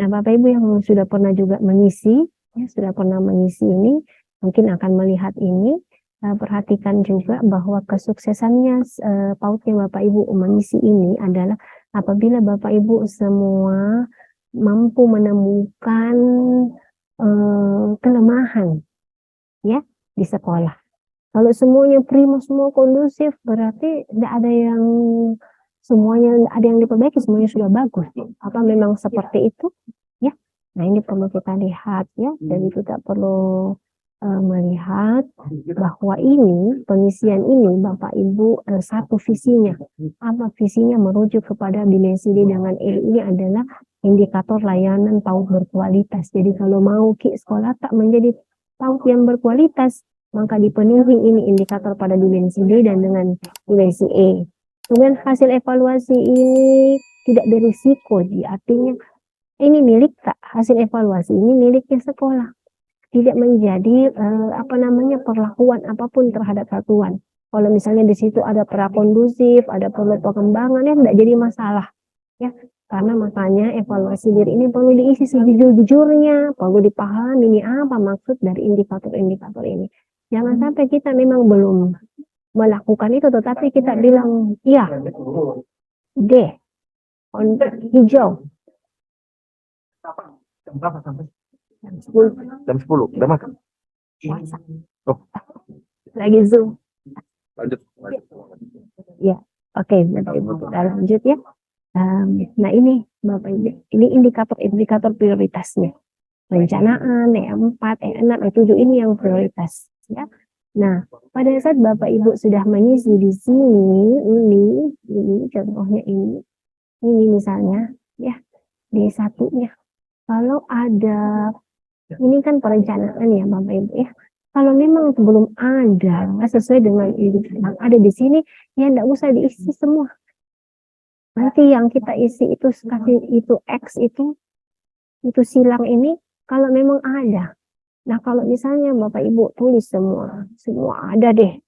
Nah, Bapak Ibu yang sudah pernah juga mengisi, ya sudah pernah mengisi ini, mungkin akan melihat ini. Perhatikan juga bahwa kesuksesannya PAUD yang Bapak Ibu mengisi ini adalah apabila Bapak Ibu semua mampu menemukan kelemahan ya di sekolah. Kalau semuanya prima, semua kondusif, berarti tidak ada yang semuanya ada yang diperbaiki, semuanya sudah bagus. Apa memang seperti itu? Ya. Nah, ini perlu kita lihat ya, jadi kita perlu melihat bahwa ini pengisian ini Bapak Ibu satu visinya. Apa visinya? Merujuk kepada dimensi D dengan E ini adalah indikator layanan PAUD berkualitas. Jadi kalau mau sekolah tak menjadi PAUD yang berkualitas, maka dipenuhi ini indikator pada dimensi D dan dengan dimensi E. Kemudian hasil evaluasi ini tidak berisiko, artinya ini milik tak, hasil evaluasi ini miliknya sekolah. Tidak menjadi perlakuan apapun terhadap satuan. Kalau misalnya di situ ada prakondusif, ada perlu pengembangan, ya tidak jadi masalah. Ya, karena makanya evaluasi diri ini perlu diisi sejujur-jujurnya, perlu dipahami ini apa maksud dari indikator-indikator ini. Jangan sampai kita memang belum melakukan itu, tetapi kita bilang, iya, D, hijau. Jam berapa sampai? Jam 10. Jam 10. Udah makan? Puasa. Oh. Lagi Zoom. Lanjut. Ya, oke, Bapak Ibu kita lanjut ya. Nah ini Bapak Ibu, ini indikator prioritasnya. Perencanaan, E4, E6, E7 ini yang prioritas. Ya. Nah, pada saat Bapak Ibu sudah mengisi di sini, ini contohnya ini misalnya, ya, D1-nya. Kalau ada, ini kan perencanaan ya Bapak Ibu ya. Kalau memang belum ada sesuai dengan yang ada di sini, ya enggak usah diisi semua. Nanti yang kita isi itu kasih itu X itu silang ini kalau memang ada. Nah kalau misalnya Bapak Ibu tulis semua ada deh,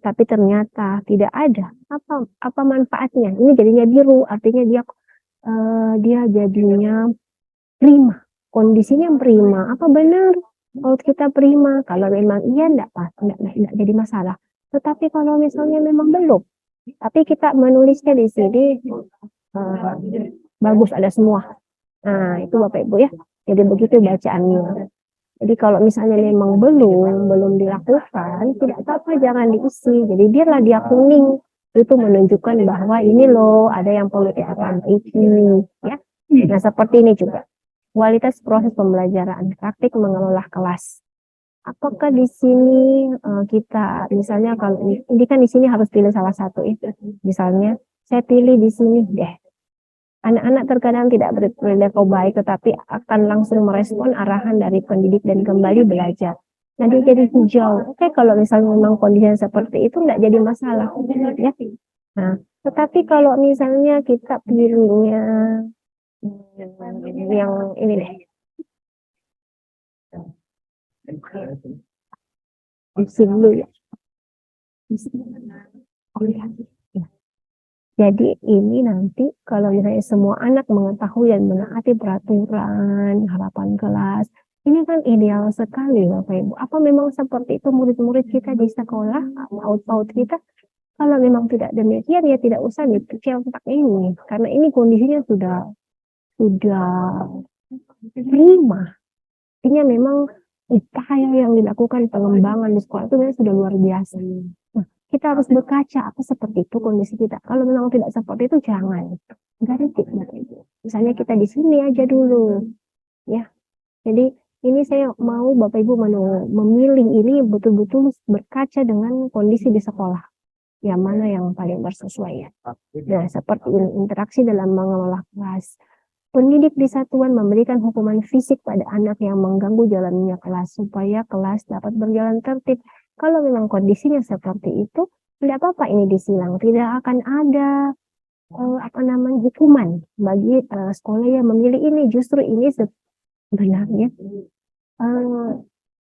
tapi ternyata tidak ada, apa manfaatnya? Ini jadinya biru, artinya dia jadinya prima, kondisinya prima. Apa benar kalau kita prima? Kalau memang iya enggak jadi masalah. Tetapi kalau misalnya memang belum, tapi kita menulisnya di sini bagus ada semua. Nah itu Bapak Ibu ya. Jadi begitu bacaannya. Jadi kalau misalnya memang belum dilakukan, tidak apa-apa jangan diisi. Jadi biarlah dia kuning. Itu menunjukkan bahwa ini loh ada yang perlu kita perbaiki. Ya. Nah seperti ini juga. Kualitas proses pembelajaran, praktik mengelola kelas. Apakah di sini kita misalnya kalau ini kan di sini harus pilih salah satu itu. Misalnya saya pilih di sini deh. Anak-anak terkadang tidak berperilaku baik tetapi akan langsung merespon arahan dari pendidik dan kembali belajar. Nah dia jadi hijau. Oke, kalau misalnya memang kondisinya seperti itu tidak jadi masalah. Ya. Nah, tetapi kalau misalnya kita pilihnya yang ini deh. Isi dulu ya. Oh, ya. Jadi ini nanti kalau misalnya semua anak mengetahui dan menaati peraturan, harapan kelas, ini kan ideal sekali Bapak Ibu. Apa memang seperti itu murid-murid kita di sekolah, PAUD kita? Kalau memang tidak demikian ya tidak usah dicetak ini, karena ini kondisinya sudah prima. Artinya memang upaya yang dilakukan pengembangan di sekolah itu memang sudah luar biasa. Nah, kita harus berkaca apa seperti itu kondisi kita. Kalau memang tidak seperti itu jangan. Ganti. Misalnya kita di sini aja dulu. Ya. Jadi ini saya mau Bapak Ibu memilih ini betul-betul berkaca dengan kondisi di sekolah. Yang mana yang paling bersesuaian. Nah, seperti ini interaksi dalam mengelola kelas. Pendidik di satuan memberikan hukuman fisik pada anak yang mengganggu jalannya kelas supaya kelas dapat berjalan tertib. Kalau memang kondisinya seperti itu, tidak apa-apa ini disilang. Tidak akan ada hukuman bagi sekolah yang memilih ini. Justru ini sebenarnya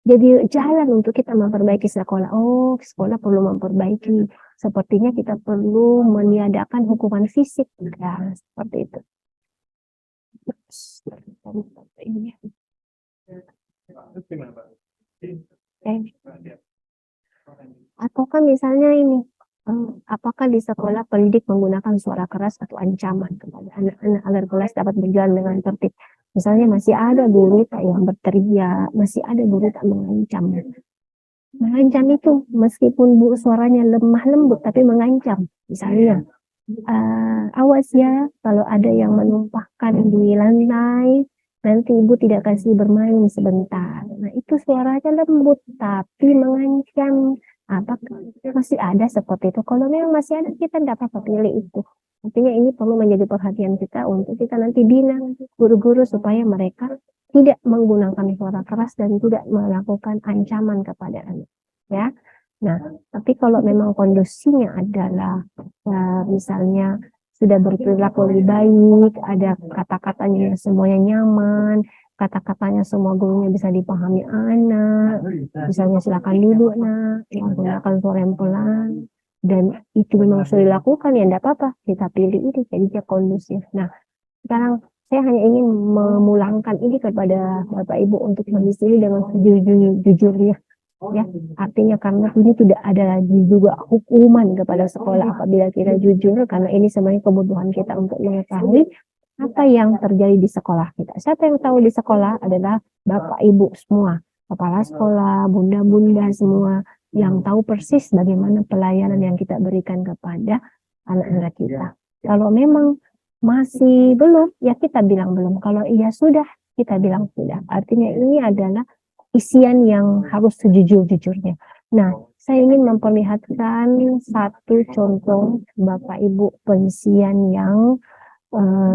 jadi jalan untuk kita memperbaiki sekolah. Oh, sekolah perlu memperbaiki. Sepertinya kita perlu meniadakan hukuman fisik. Ya, seperti itu. Ataukah misalnya ini, apakah di sekolah pendidik menggunakan suara keras atau ancaman kepada anak-anak agar kelas dapat berjalan dengan tertib? Misalnya masih ada guru yang berteriak, masih ada guru tak mengancam. Mengancam itu meskipun suaranya lemah lembut tapi mengancam. Misalnya, awas ya kalau ada yang menumpahkan di lantai, nanti ibu tidak kasih bermain sebentar. Nah, itu suaranya lembut tapi mengancam. Apakah masih ada seperti itu? Kalau memang masih ada, kita tidak apa-apa pilih itu. Artinya ini perlu menjadi perhatian kita untuk kita nanti bilang guru-guru supaya mereka tidak menggunakan suara keras dan tidak melakukan ancaman kepada anak. Ya. Nah, tapi kalau memang kondisinya adalah misalnya sudah berperilaku lebih baik, ada kata-katanya semuanya nyaman, kata-katanya semua gurunya bisa dipahami anak, misalnya silakan duduk nak, menggunakan suara yang pelan, dan itu memang sudah dilakukan ya tidak apa-apa, kita pilih ini jadinya kondusif. Nah, sekarang saya hanya ingin memulangkan ini kepada Bapak Ibu untuk kondisi ini dengan sejujurnya. Ya, artinya karena ini tidak ada lagi juga hukuman kepada sekolah apabila kita jujur, karena ini sebenarnya kebutuhan kita untuk mengetahui apa yang terjadi di sekolah kita. Siapa yang tahu di sekolah adalah Bapak Ibu semua, kepala sekolah, bunda-bunda semua yang tahu persis bagaimana pelayanan yang kita berikan kepada anak-anak kita. Kalau memang masih belum, ya kita bilang belum. Kalau iya sudah, kita bilang sudah. Artinya ini adalah isian yang harus sejujur-jujurnya. Nah, saya ingin memperlihatkan satu contoh Bapak Ibu pengisian yang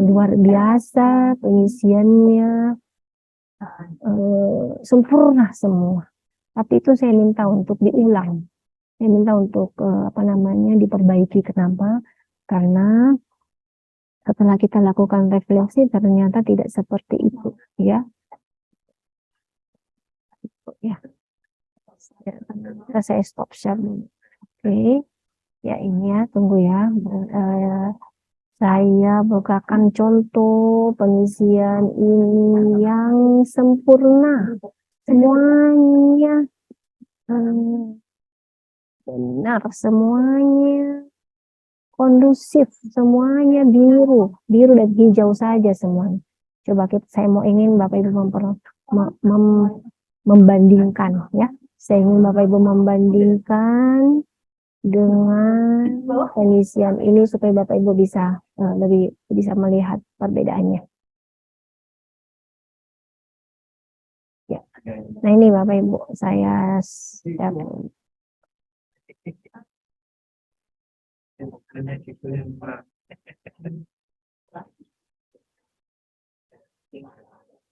luar biasa, pengisiannya sempurna semua. Tapi itu saya minta untuk diulang. Saya minta untuk diperbaiki. Kenapa? Karena setelah kita lakukan refleksi ternyata tidak seperti itu, ya. Ya, saya stop share dulu. Oke, ya ini ya, tunggu ya. Saya bukakan contoh pengisian ini yang sempurna, semuanya benar, semuanya kondusif, semuanya biru dan hijau saja semuanya. Coba saya mau ingin Bapak Ibu membandingkan, ya. Saya ingin Bapak Ibu membandingkan dengan pengisian ini supaya Bapak Ibu bisa lebih bisa melihat perbedaannya. Ya. Nah ini Bapak Ibu saya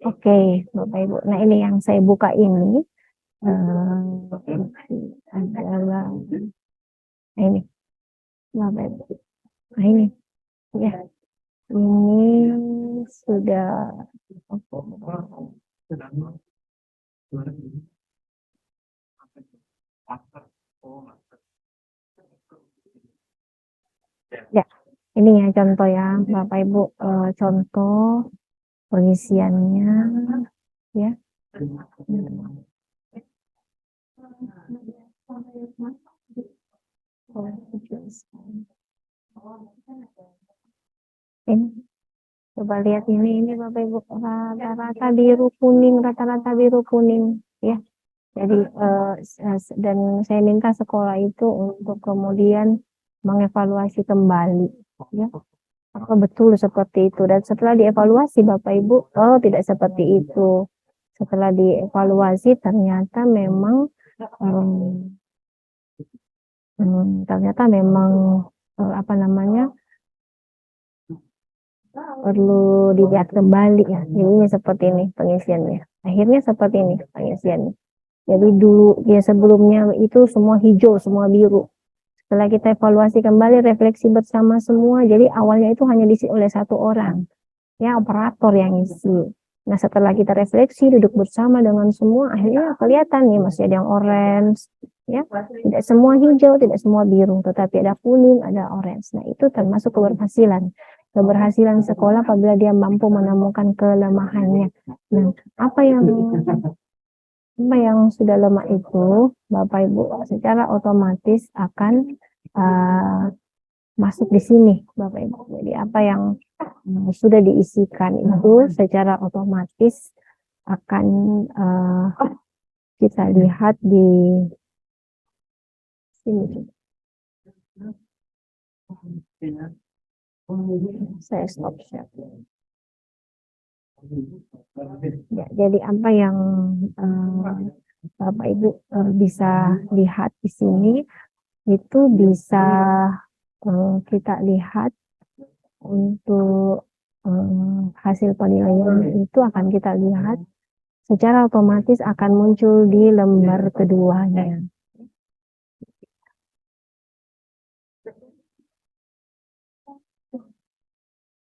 Oke, Bapak Ibu. Nah ini yang saya buka ini adalah ini, Bapak Ibu. Nah ini, ya, ini sudah. Ya, ini ya contoh ya, Bapak Ibu, contoh pengisiannya, ya. Ini, coba lihat ini Bapak Ibu, rata-rata biru kuning, ya. Jadi dan saya minta sekolah itu untuk kemudian mengevaluasi kembali, ya. Apa betul seperti itu? Dan setelah dievaluasi Bapak Ibu, oh tidak seperti itu. Setelah dievaluasi ternyata memang perlu dilihat kembali ya. Jadinya seperti ini pengisiannya. Akhirnya seperti ini pengisiannya. Jadi dulu ya sebelumnya itu semua hijau, semua biru. Setelah kita evaluasi kembali, refleksi bersama semua, jadi awalnya itu hanya diisi oleh satu orang, ya, operator yang isi. Nah setelah kita refleksi, duduk bersama dengan semua, akhirnya kelihatan nih masih ada yang orange, ya, tidak semua hijau, tidak semua biru, tetapi ada kuning, ada orange. Nah itu termasuk keberhasilan sekolah apabila dia mampu menemukan kelemahannya. Nah apa yang sudah lemah itu, Bapak Ibu secara otomatis akan masuk di sini, Bapak Ibu. Jadi apa yang sudah diisikan itu secara otomatis akan kita lihat di sini. Saya stop share. Ya, jadi apa yang Bapak Ibu bisa lihat di sini itu bisa kita lihat untuk hasil penilaian itu akan kita lihat secara otomatis akan muncul di lembar keduanya.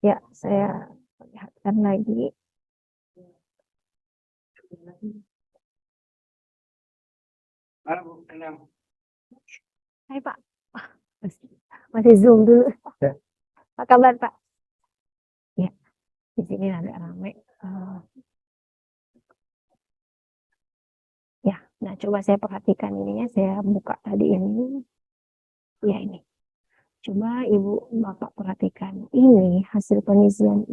Ya, saya lihatkan lagi. Hai Pak, masih Zoom dulu. Apa kabar Pak? Ya, di sini agak ramai. Ya, nah coba saya perhatikan ininya, saya buka tadi ini. Ya ini. Coba Ibu Bapak perhatikan. Ini hasil pengisian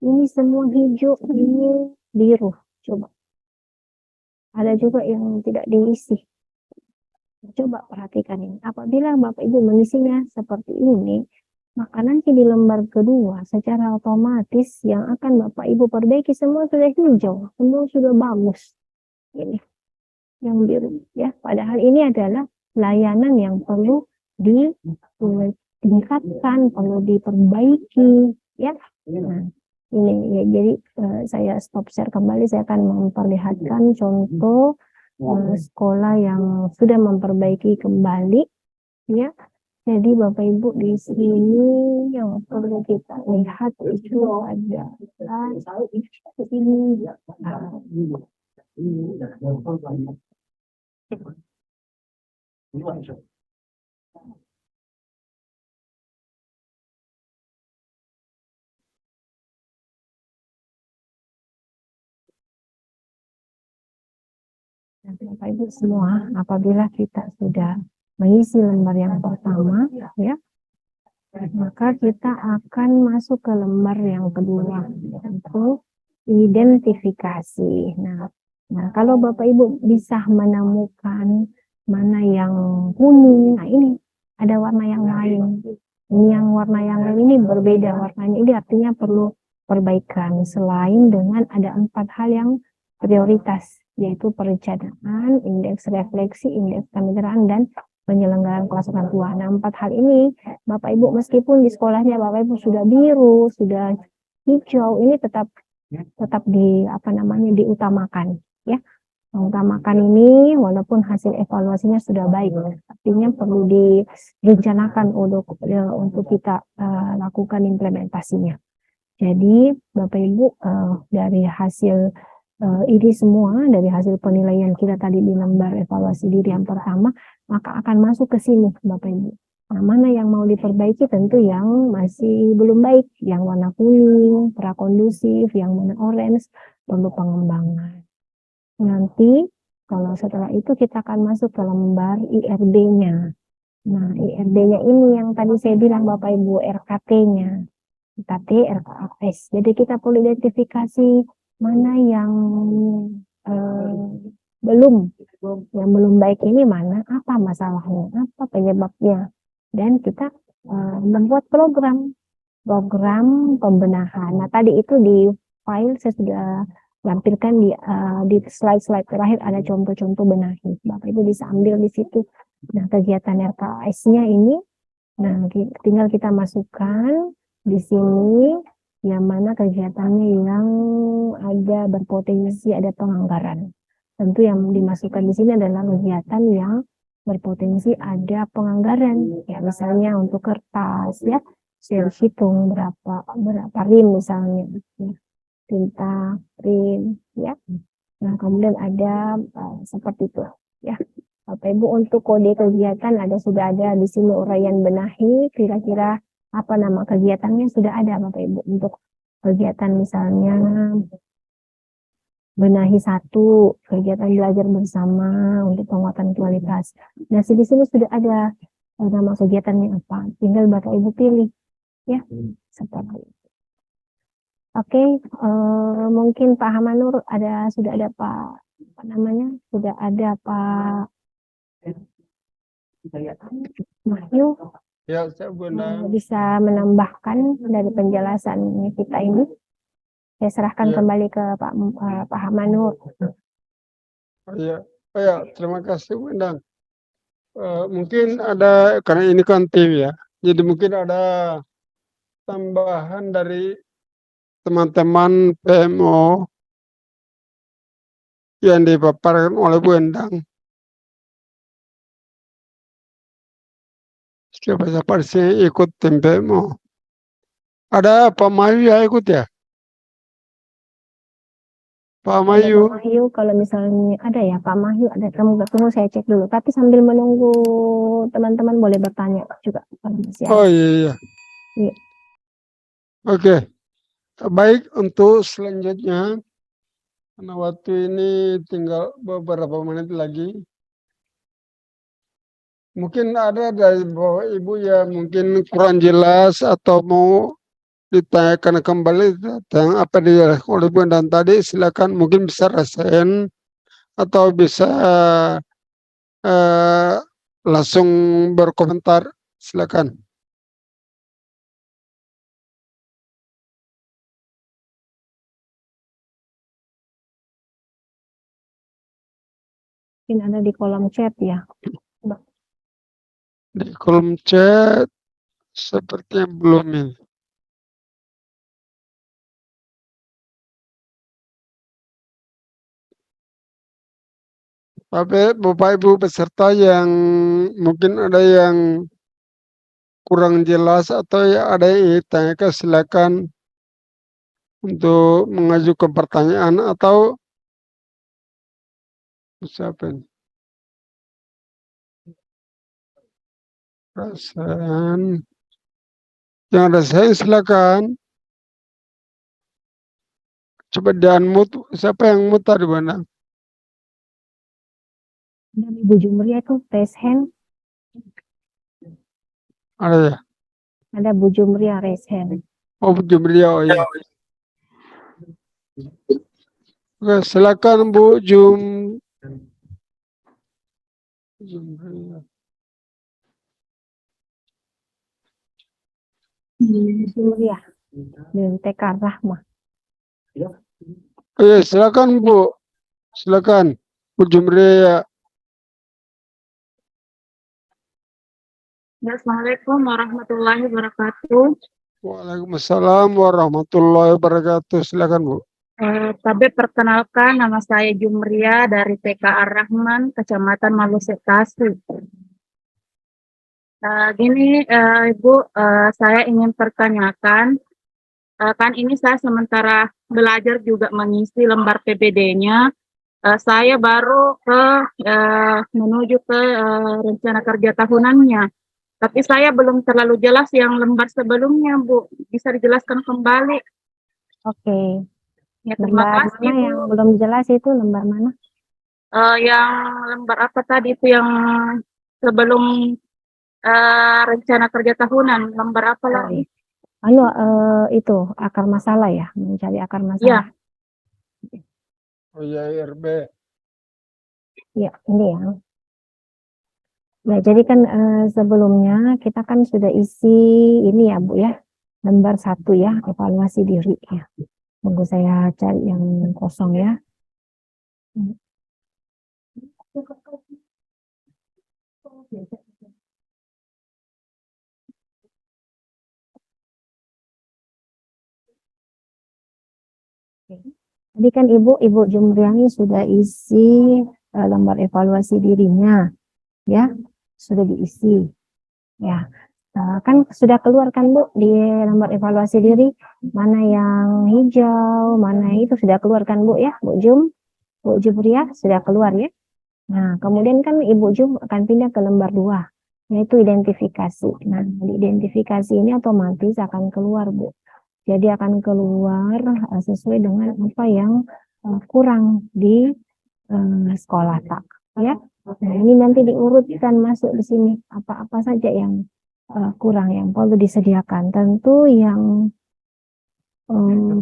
ini semua hijau, ini biru. Coba. Ada juga yang tidak diisi. Coba perhatikan ini. Apabila Bapak Ibu mengisinya seperti ini, maka nanti di lembar kedua secara otomatis yang akan Bapak Ibu perbaiki semua sudah hijau, semua sudah bagus. Ini yang biru ya. Padahal ini adalah layanan yang perlu ditingkatkan, perlu diperbaiki ya. Nah, ini ya, jadi saya stop share kembali, saya akan memperlihatkan contoh sekolah yang sudah memperbaiki kembali ya. Jadi Bapak Ibu di sini yang perlu kita lihat itu adalah ini. Bapak Ibu semua, apabila kita sudah mengisi lembar yang pertama, ya, maka kita akan masuk ke lembar yang kedua, yaitu identifikasi. Nah, kalau Bapak Ibu bisa menemukan mana yang kuning, nah ini ada warna yang lain. Ini yang warna yang lain ini berbeda warnanya, ini artinya perlu perbaikan. Selain dengan ada 4 hal yang prioritas, yaitu perencanaan, indeks refleksi, indeks kemitraan, dan penyelenggaraan kelas orang tua. Nah, 4 hal ini Bapak Ibu meskipun di sekolahnya Bapak Ibu sudah biru, sudah hijau, ini tetap diutamakan ya. Mengutamakan ini walaupun hasil evaluasinya sudah baik, artinya perlu direncanakan untuk kita lakukan implementasinya. Jadi Bapak Ibu dari hasil ini semua, dari hasil penilaian kita tadi di lembar evaluasi diri yang pertama, maka akan masuk ke sini Bapak Ibu. Nah, mana yang mau diperbaiki tentu yang masih belum baik, yang warna kuning, prakondusif, yang warna orange, perlu pengembangan. Nanti kalau setelah itu kita akan masuk ke lembar IRD-nya. Nah, IRD-nya ini yang tadi saya bilang Bapak Ibu, RKT-nya. RKT, RKS. Jadi kita perlu identifikasi mana yang belum baik ini, mana, apa masalahnya, apa penyebabnya. Dan kita membuat program pembenahan. Nah, tadi itu di file saya sudah lampirkan di slide-slide terakhir ada contoh-contoh benahi. Bapak Ibu bisa ambil di situ. Nah, kegiatan RKS-nya ini, nah tinggal kita masukkan di sini yang mana kegiatannya yang ada berpotensi ada penganggaran. Tentu yang dimasukkan di sini adalah kegiatan yang berpotensi ada penganggaran. Ya, misalnya untuk kertas ya. Saya hitung berapa rim misalnya, ya. Tinta, rim, ya. Nah, kemudian ada seperti itu, ya. Bapak Ibu untuk kode kegiatan sudah ada di sini uraian benahi, kira-kira apa nama kegiatannya sudah ada Bapak Ibu. Untuk kegiatan misalnya benahi 1, kegiatan belajar bersama untuk penguatan kualitas. Nah, di sini sudah ada nama kegiatannya apa. Tinggal Bapak Ibu pilih. Ya, seperti itu. Oke, mungkin Pak Hamanur sudah ada sudah ada Pak Wahyu Ya, saya benar. bisa menambahkan dari penjelasan kita ini. Saya serahkan Iya. kembali ke Pak Hamanur. Oh, iya, terima kasih Bu Endang. Mungkin ada, karena ini kan tim ya, jadi mungkin ada tambahan dari teman-teman PMO yang dipaparkan oleh Bu Endang. Siapa-siapa di sini ikut tim PMO. Ada Pak Mayu ya ikut ya? Pak Ada Mayu. Pak Mahyu, kalau misalnya ada ya Pak Mahyu, ada, tunggu saya cek dulu. Tapi sambil menunggu teman-teman boleh bertanya juga kalau masih ada. Oh iya. Iya. Oke. Baik, untuk selanjutnya, karena waktu ini tinggal beberapa menit lagi. Mungkin ada dari Bapak Ibu yang mungkin kurang jelas atau mau ditanyakan kembali tentang apa dijelaskan oleh Bu Endang tadi, silakan mungkin bisa rasain atau bisa eh, langsung berkomentar, silakan. Mungkin ada di kolom chat ya. Di kolom chat sepertinya belum ini. Tapi Bapak Ibu peserta yang mungkin ada yang kurang jelas atau ya ada yang ingin ditanyakan, silakan untuk mengajukan pertanyaan atau siapa ini? Perasaan yang ada saya silakan. Coba di unmute, siapa yang mute tadi mana? Ada Ibu Jumria itu raise hand. Ada ya? Ada Bu Jumria raise hand. Oh, Jumria, oh iya. Oke, silakan Bu Jumria. Jumria dari TK Rahmah. Oh iya, silakan Bu. Silakan Bu Jumria. Assalamualaikum warahmatullahi wabarakatuh. Waalaikumsalam warahmatullahi wabarakatuh. Silakan Bu. Tapi perkenalkan, nama saya Jumria dari TK Ar-Rahman, Kecamatan Malusik Tasik. Ibu, saya ingin pertanyakan, kan ini saya sementara belajar juga mengisi lembar PBD-nya. Saya baru menuju ke rencana kerja tahunannya. Tapi saya belum terlalu jelas yang lembar sebelumnya, Bu. Bisa dijelaskan kembali? Oke. Ya, terima Lembar kasih, mana Bu. yang belum jelas itu, lembar mana? Yang lembar apa tadi itu yang sebelum rencana kerja tahunan, lembar apa lagi? Itu akar masalah ya, mencari akar Iya, masalah. Oh iya, RB. Ya, ini ya. Nah, jadi kan sebelumnya kita kan sudah isi ini ya Bu ya, lembar 1 ya, evaluasi diri ya. Tunggu saya cari yang kosong ya. Tadi kan Ibu Jumriani sudah isi lembar evaluasi dirinya, ya, sudah diisi, ya. Kan sudah keluar kan Bu di lembar evaluasi diri, mana yang hijau, mana itu sudah keluar kan Bu ya, Bu Jumria sudah keluar ya. Nah, kemudian kan Ibu Jum akan pindah ke lembar 2, yaitu identifikasi. Nah, di identifikasi ini otomatis akan keluar Bu. Jadi akan keluar sesuai dengan apa yang kurang di sekolah tak, ya. Nah, ini nanti diurutkan masuk di sini apa-apa saja yang kurang yang perlu disediakan. Tentu yang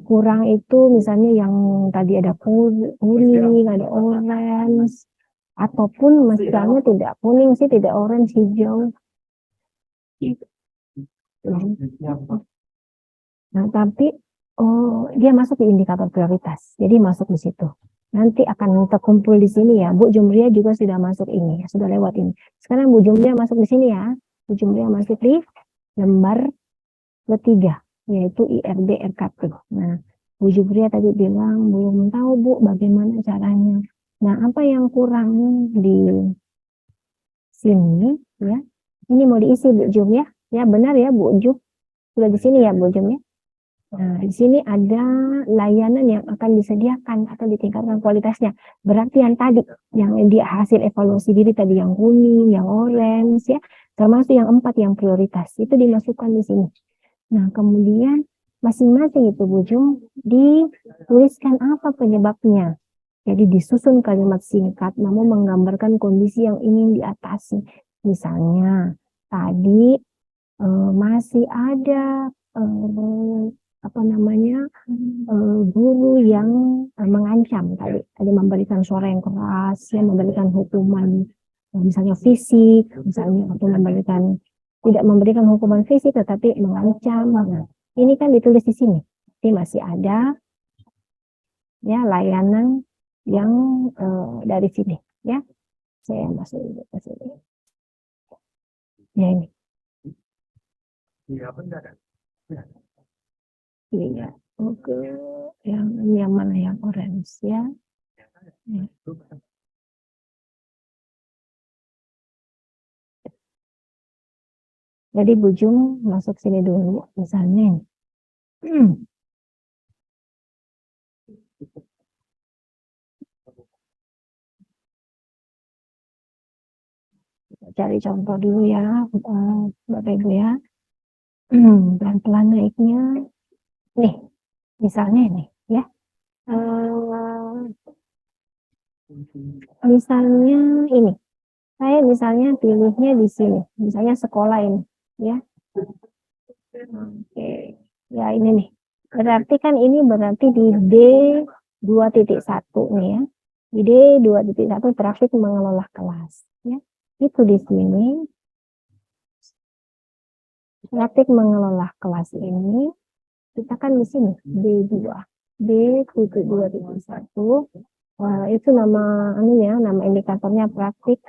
kurang itu misalnya yang tadi ada kuning, ada orange, ataupun misalnya tidak kuning sih, tidak orange, hijau. Nah, tapi Oh, dia masuk di indikator prioritas. Jadi masuk di situ. Nanti akan terkumpul di sini ya. Bu Jumria juga sudah masuk ini, sudah lewat ini. Sekarang Bu Jumria masuk di sini ya. Bu Jumria masuk di lembar ketiga, yaitu IRD RKT. Nah, Bu Jumria tadi bilang belum tahu Bu bagaimana caranya. Nah, apa yang kurang di sini ya? Ini mau diisi Bu Jum ya? Ya benar ya Bu Jum. Sudah di sini ya Bu Jum ya? Nah, di sini ada layanan yang akan disediakan atau ditingkatkan kualitasnya. Berarti yang tadi, yang dia hasil evaluasi diri tadi yang kuning, yang orange ya, termasuk yang 4 yang prioritas, itu dimasukkan di sini. Nah, kemudian masing-masing itu Bu Jum dituliskan apa penyebabnya. Jadi disusun kalimat singkat namun menggambarkan kondisi yang ingin diatasi. Misalnya tadi masih ada guru yang mengancam tadi memberikan suara yang keras, ya memberikan hukuman misalnya fisik, misalnya atau tidak memberikan hukuman fisik tetapi mengancam. Nah, ini kan ditulis di sini. Jadi masih ada ya layanan yang dari sini ya. Saya masuk ke sini. Ya ini. Iya benar. Iya. Oke, yang mana yang orange ya? Ya. Jadi Bu Jum masuk sini dulu, misalnya. Cari contoh dulu ya, Bapak Ibu ya. Pelan-pelan naiknya. Nih, misalnya nih ya. Misalnya ini, saya misalnya pilihnya di sini, misalnya sekolah ini, ya. Oke, ya ini nih. Berarti kan ini berarti di D2.1 nih ya. Di D2.1 praktik mengelola kelas, ya. Itu di sini. Praktik mengelola kelas ini, kita kan di sini D2, D2.1. Itu nama nama indikatornya praktik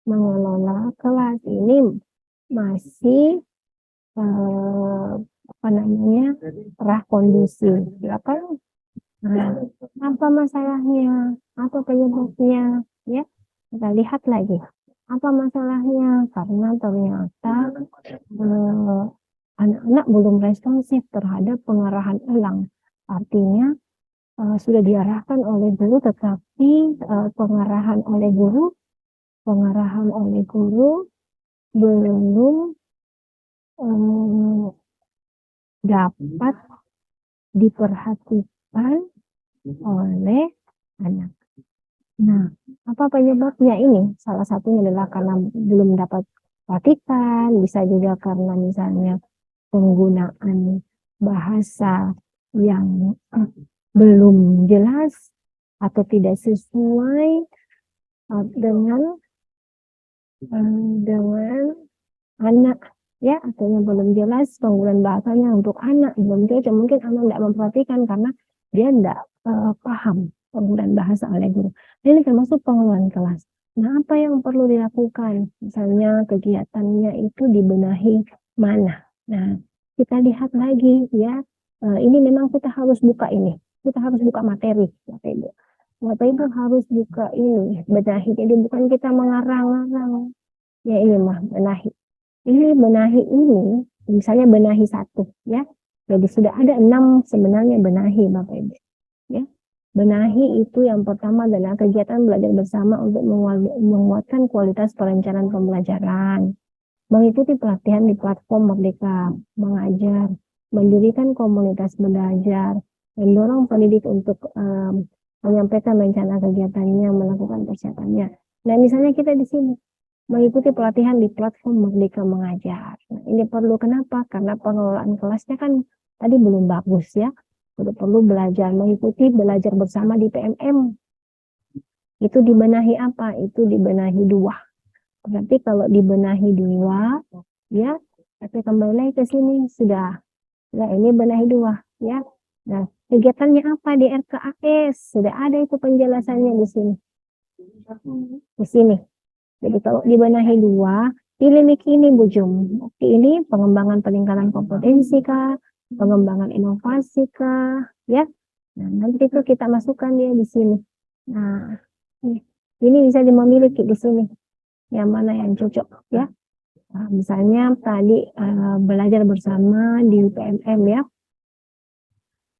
mengelola kelas ini masih prakondisi ya kan. Nah, apa masalahnya, apa penyebabnya ya, kita lihat lagi apa masalahnya. Karena ternyata anak-anak belum responsif terhadap pengarahan ulang, artinya sudah diarahkan oleh guru tetapi pengarahan oleh guru belum dapat diperhatikan oleh anak. Nah, apa penyebabnya ini? Salah satunya adalah karena belum dapat perhatikan, bisa juga karena misalnya penggunaan bahasa yang belum jelas atau tidak sesuai dengan anak ya, atau yang belum jelas penggunaan bahasanya untuk anak, belum jelas, mungkin anak tidak memperhatikan karena dia tidak paham penggunaan bahasa oleh guru. Ini termasuk pengelolaan kelas. Nah, apa yang perlu dilakukan? Misalnya kegiatannya itu dibenahi mana? Nah, kita lihat lagi ya. Ini memang kita harus buka ini. Kita harus buka materi, Bapak Ibu. Bapak Ibu harus buka ini, benahi. Jadi bukan kita mengarang-arang. Ya ini mah benahi. Ini benahi ini, misalnya benahi 1 ya. Jadi sudah ada 6 sebenarnya benahi Bapak Ibu. Ya. Benahi itu yang pertama adalah kegiatan belajar bersama untuk menguatkan kualitas perencanaan pembelajaran. Mengikuti pelatihan di platform Merdeka Mengajar, mendirikan komunitas belajar, mendorong pendidik untuk menyampaikan rencana kegiatannya, melakukan persiapannya. Nah, misalnya kita di sini mengikuti pelatihan di platform Merdeka Mengajar. Nah, ini perlu kenapa? Karena pengelolaan kelasnya kan tadi belum bagus ya. Perlu belajar, mengikuti belajar bersama di PMM. Itu dibenahi apa? Itu dibenahi 2. Berarti kalau dibenahi 2, ya, tapi kembali lagi ke sini sudah. Ya, ini benahi 2, ya. Nah, kegiatannya apa di RKAS? Sudah ada itu penjelasannya di sini. Di sini. Jadi kalau dibenahi dua, pilih ini Bu Jum. Oke, ini pengembangan peningkatan kompetensi kah? Pengembangan inovasi kah? Ya. Nah, nanti itu kita masukkan dia di sini. Nah, ini bisa dimiliki di sini. Yang mana yang cocok ya? Nah, misalnya tadi belajar bersama di UPMM ya.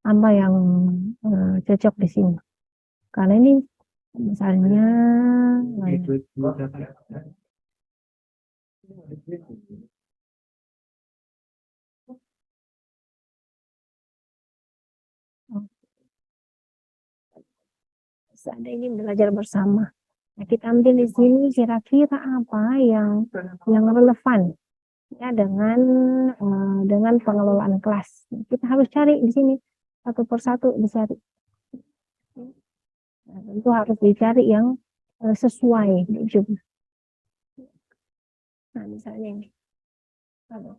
Apa yang cocok di sini? Karena ini misalnya ada ini belajar bersama. Nah, kita ambil di sini kira-kira apa yang relevan ya dengan pengelolaan kelas. Kita harus cari di sini satu persatu dicari. Nah, tentu harus dicari yang sesuai. Nah, misalnya ini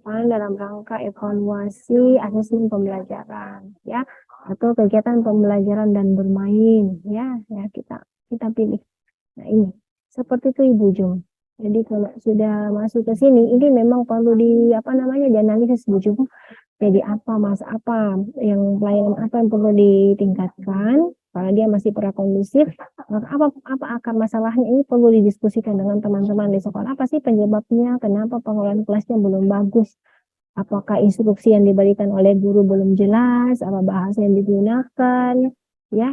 dalam rangka evaluasi asesmen pembelajaran ya, atau kegiatan pembelajaran dan bermain ya kita pilih. Nah, ini seperti itu Ibu Jum. Jadi kalau sudah masuk ke sini, ini memang perlu dianalisis Bu Jum. Jadi masa apa yang pelayanan apa yang perlu ditingkatkan. Kalau dia masih prakondusif, maka apa akar masalahnya ini perlu didiskusikan dengan teman-teman di sekolah. Apa sih penyebabnya? Kenapa pengelolaan kelasnya belum bagus? Apakah instruksi yang diberikan oleh guru belum jelas? Apa bahasa yang digunakan? Ya.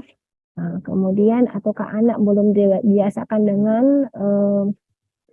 Nah, kemudian ataukah anak belum dibiasakan dengan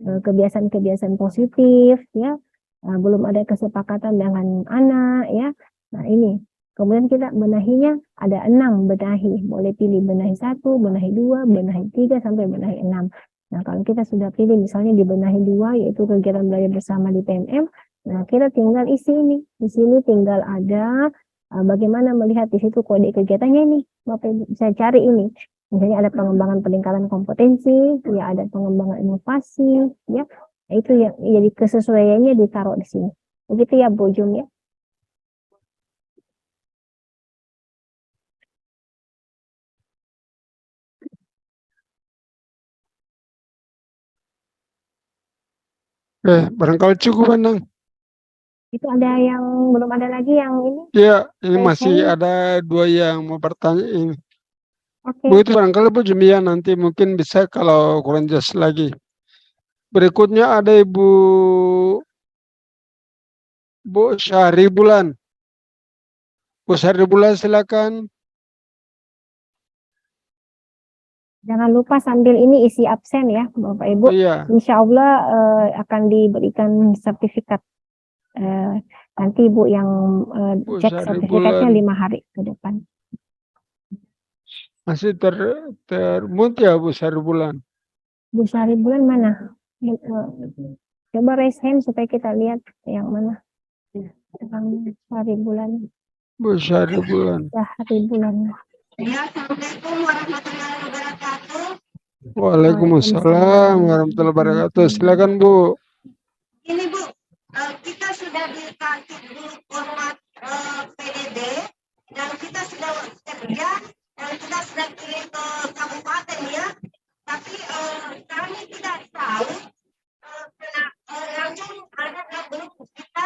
kebiasaan-kebiasaan positif? Ya. Nah, belum ada kesepakatan dengan anak. Ya. Nah, ini. Kemudian kita benahinya ada 6 benahi. Boleh pilih benahi 1, benahi 2, benahi 3, sampai benahi 6. Nah, kalau kita sudah pilih misalnya di benahi 2, yaitu kegiatan belajar bersama di PMM, nah kita tinggal isi ini. Di sini tinggal ada bagaimana melihat di situ kode kegiatannya ini. Bapak Ibu bisa cari ini. Misalnya ada pengembangan peningkatan kompetensi, ya ada pengembangan inovasi, ya. Nah, itu yang jadi kesesuaiannya ditaruh di sini. Begitu ya Bu Jum ya. Barangkali cukup Anang. Itu ada yang belum ada lagi yang ini? Ya, ini masih Saya. ada 2 yang mau bertanya ini. Oke. Bu itu barangkali Bu Jumia nanti mungkin bisa kalau kurang jelas lagi. Berikutnya ada Bu Syahri Bulan. Bu Syahri Bulan silakan. Jangan lupa sambil ini isi absen ya Bapak Ibu. Oh, iya. Insya Allah akan diberikan sertifikat. Nanti Ibu yang Bu cek Syahri sertifikatnya Bulan. 5 hari ke depan. Masih termut ya Bu Syahri Bulan. Bu Syahri Bulan mana? Coba raise hand supaya kita lihat yang mana. Syahri Bulan. Bu Syahri Bulan. Syahri Bulan. Ya, Assalamualaikum warahmatullahi wabarakatuh. Waalaikumsalam warahmatullahi wabarakatuh. Silakan Bu. Ini Bu, kita sudah dikasih dulu format PDD dan kita sudah kerja dan kita sudah kirim ke kabupaten ya. Tapi kami tidak tahu langsung ada grup kita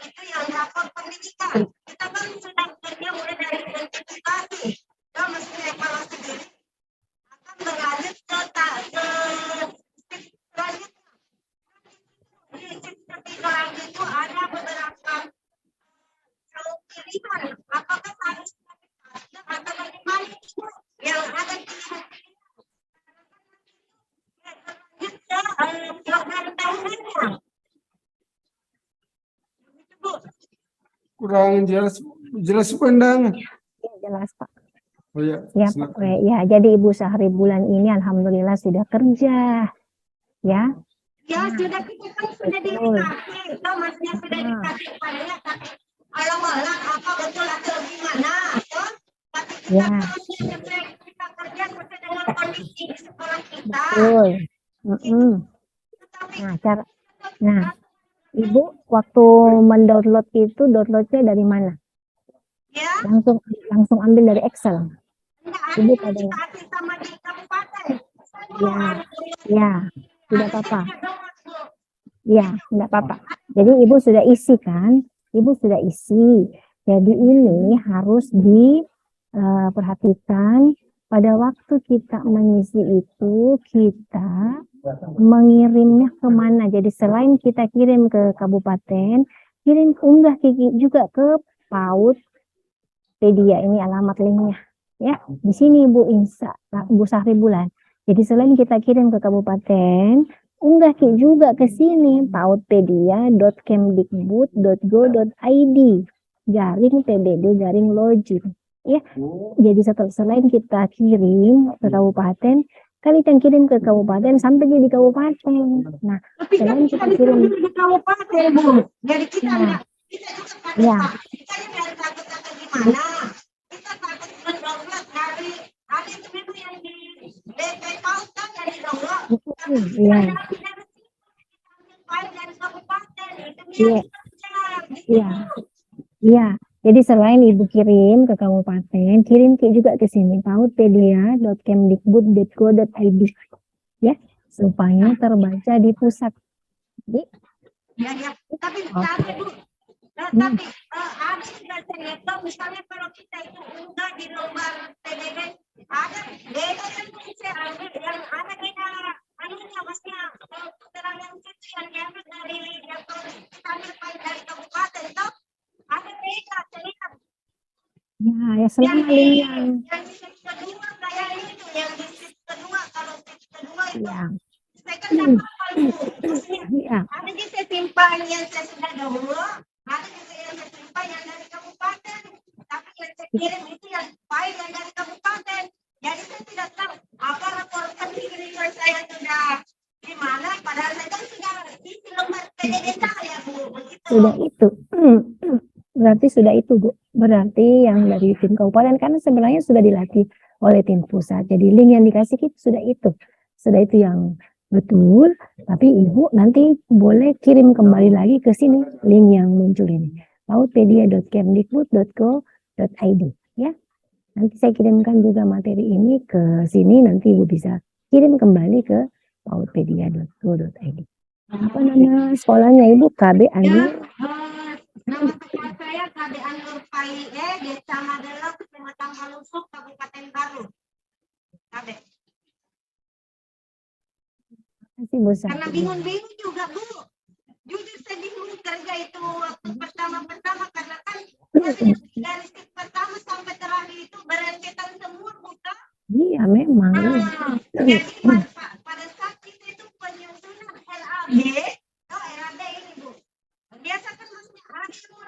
itu yang lapor pendidikan. Kita kan sudah kerja mulai dari identifikasi. Kita mesti evaluasi diri akan berlanjut ke selanjutnya. Di selanjutnya itu ada beberapa pilihan. Apakah harus atau bagaimana yang ada pilihan? Program tahunannya. Kurang jelas pandang. Ya, jelas Pak. Oh ya. Ya, Pak. Ya, jadi Ibu Syahri Bulan ini alhamdulillah sudah kerja. Ya. Ya, sudah kita kan sudah dikasih. Itu maksudnya sudah dikasih padanya, tapi alang-alang apa betul atau gimana? Tapi kita kita kerja sesuai dengan kondisi di sekolah kita. Betul. Nah, Ibu waktu mendownload itu downloadnya dari mana? Ya, langsung ambil dari Excel. enggak Ibu ada pada dikasih sama di kabupaten. ya, ya, tidak apa-apa. Doang, Bu. Ya, tidak apa-apa. Jadi ibu sudah isi kan? Ibu sudah isi. Jadi ini harus diperhatikan pada waktu kita mengisi itu kita mengirimnya kemana. Jadi selain kita kirim ke kabupaten, unggah juga ke PAUD-pedia. Ini alamat linknya. Ya, di sini Ibu Bu Sahri Bulan. Jadi selain kita kirim ke kabupaten, unggah juga ke sini paudpedia.kemdikbud.go.id garing PBD garing login. Ya, jadi selain kita kirim ke kabupaten, kita kirim ke kabupaten sampai di kabupaten. Nah, Tapi selain kita kita kirim di kabupaten, Bu. Jadi kita Ya. enggak, kita juga pada Ya. kita enggak takut gimana. Kita takut mendownload dari ada itu memang yang di BP PAUD kan yang di download. Tapi Iya. file dari kabupaten itu Iya. yang kita Iya. Iya. Jadi selain Ibu kirim ke kabupaten, kirim juga ke sini paudpedia.kemdikbud.go.id ya, supaya terbaca di pusat. Jadi, ya. Tapi tapi Bu, Hmm. tapi ada sudah saya tahu misalnya kalau kita itu unggah di lembar PDB ada beda yang saya ambil yang ada kita anunya maksudnya keterangan itu yang diambil dari yang kita ambil file dari kabupaten toh ada beda cerita ya selama yang yang di shift kedua kayak itu yang di shift kedua kalau shift kedua itu ya, saya kan dapat file maksudnya ya, ada di saya simpan yang saya sudah dahulu ada juga yang saya simpan yang dari kabupaten tapi yang saya kirim itu yang file yang dari kabupaten jadi saya tidak tahu apa laporan kirim saya sudah di mana padahal saya kan sudah isi lembar PDD saya Bu begitu sudah itu. Berarti sudah itu Bu. Berarti yang dari tim kabupaten kan sebenarnya sudah dilatih oleh tim pusat. Jadi link yang dikasih itu sudah itu. Sudah itu yang betul. Tapi Ibu nanti boleh kirim kembali lagi ke sini link yang muncul ini. paudpedia.kemdikbud.go.id ya. Nanti saya kirimkan juga materi ini ke sini, nanti Ibu bisa kirim kembali ke paudpedia.go.id. Apa nama sekolahnya Ibu? KB Anur? nama sekolah saya KB Anur PAIE Desa Magelang Kecamatan Halusuk Kabupaten Baru KB Kasih Bu Sahri. karena bingung juga Bu jujur saya bingung kerja itu waktu pertama karena kan dari shift pertama sampai terakhir itu berentetan semua bukan Iya memang. jadi pada saat kita itu penyusunan LAB LAB ini Bu biasa kan maksudnya ada semua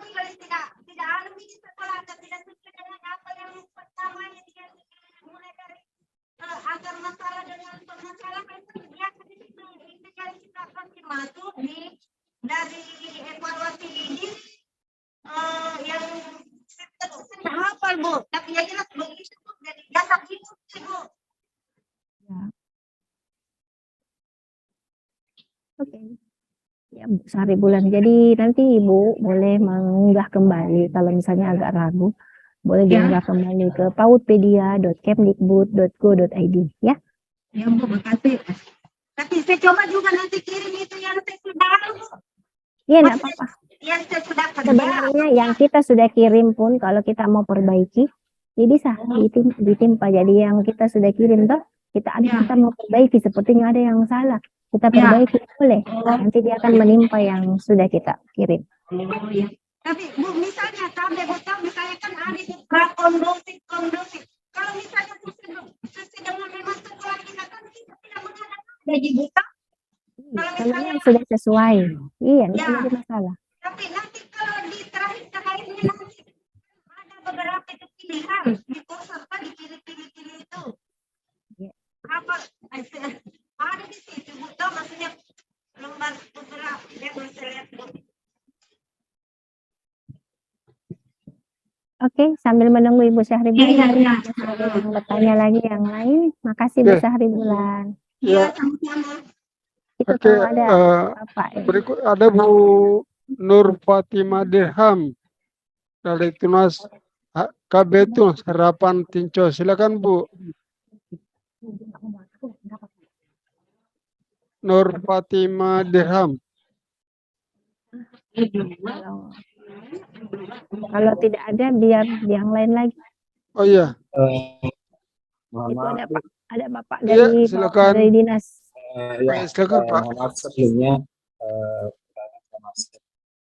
tidak ada di sekolah atau tidak sesuai dengan apa yang pertamanya mulai dari agar masalah dengan permasalahan itu biasa di situ integrasi kita pasti masuk dari evaluasi ini yang saya hafal Bu tapi ya jelas begitu Bu jadi biasa gitu sih Bu. Oke. Ya, Bu Sahri Bulan. Jadi nanti Ibu boleh mengunggah kembali kalau misalnya agak ragu. Boleh diunggah kembali ke paudpedia.kemdikbud.go.id ya. Ya Bu, makasih. Tapi saya coba juga nanti kirim itu yang saya sudah Iya, enggak apa-apa. yang saya sudah kerja. Sebenarnya yang kita sudah kirim pun kalau kita mau perbaiki, ya bisa ditimpa. Jadi yang kita sudah kirim toh, kita mau perbaiki sepertinya ada yang salah. Kita perbaiki boleh. Nanti dia akan menimpa yang sudah kita kirim. Oh ya. Tapi Bu, misalnya sampai betul misalnya kan ada di kondusif. Kalau misalnya sesuai dengan memang sekolah kita kan kita tidak mengadakan gaji buta. Kalau Kalau misalnya yang sudah sesuai, iya, Ya. tidak ada masalah. tapi nanti kalau di terakhirnya nanti ada beberapa itu pilihan di kursus apa di pilih itu. Ya. Apa ada di situ Bu, tahu maksudnya lembar beberapa yang bisa lihat Bu. Oke, sambil menunggu Ibu Sahri Bulan, Iya. yang bertanya lagi yang lain. Makasih Bu Oke. Sahri Bulan. Iya, Ya, sama-sama. Itu oke. kalau ada apa ya? Berikut ada Bu Nur Fatimah Dirham dari Tunas Kak Betul, Harapan Tinco. Silakan Bu. Nur Fatima Dirham. Kalau tidak ada, biar yang lain lagi. Oh iya, Mohon Itu maaf, ada Bapak Iya, dari silakan. dari dinas. ya, Silakan Pak. mohon maaf sebelumnya,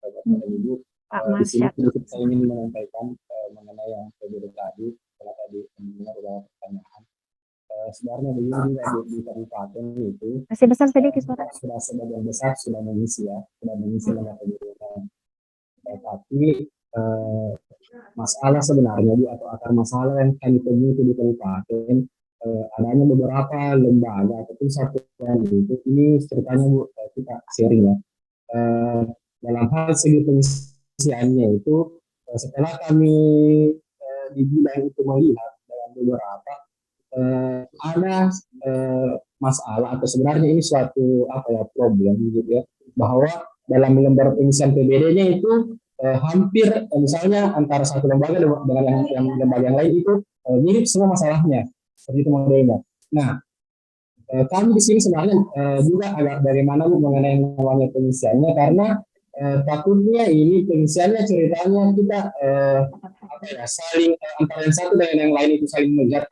Bapak dan Ibu, Pak di sini Marsyad. sedikit saya ingin menyampaikan mengenai yang PBD tadi, setelah tadi mendengar beberapa pertanyaan. Sebenarnya begini di kabupaten itu Masih besar sedikit suara. sudah sebagian besar sudah mengisi lembaga PBD. Tapi masalah sebenarnya Bu, atau akar masalah yang kami temui itu di kabupaten, adanya beberapa lembaga ataupun satuan itu, ini ceritanya Bu, kita sharing ya. Dalam hal segi pengisiannya itu, setelah kami di bidang itu melihat dalam beberapa ada masalah, atau sebenarnya ini suatu problem gitu ya, bahwa dalam lembar pengisian PBD-nya itu hampir misalnya antara satu lembaga dengan yang lembaga yang lain itu mirip semua masalahnya, seperti itu modelnya. Nah, kami di sini sebenarnya juga agak bagaimana mengenai namanya pengisiannya, karena takutnya ini pengisiannya ceritanya kita saling antara yang satu dengan yang lain itu saling melihat,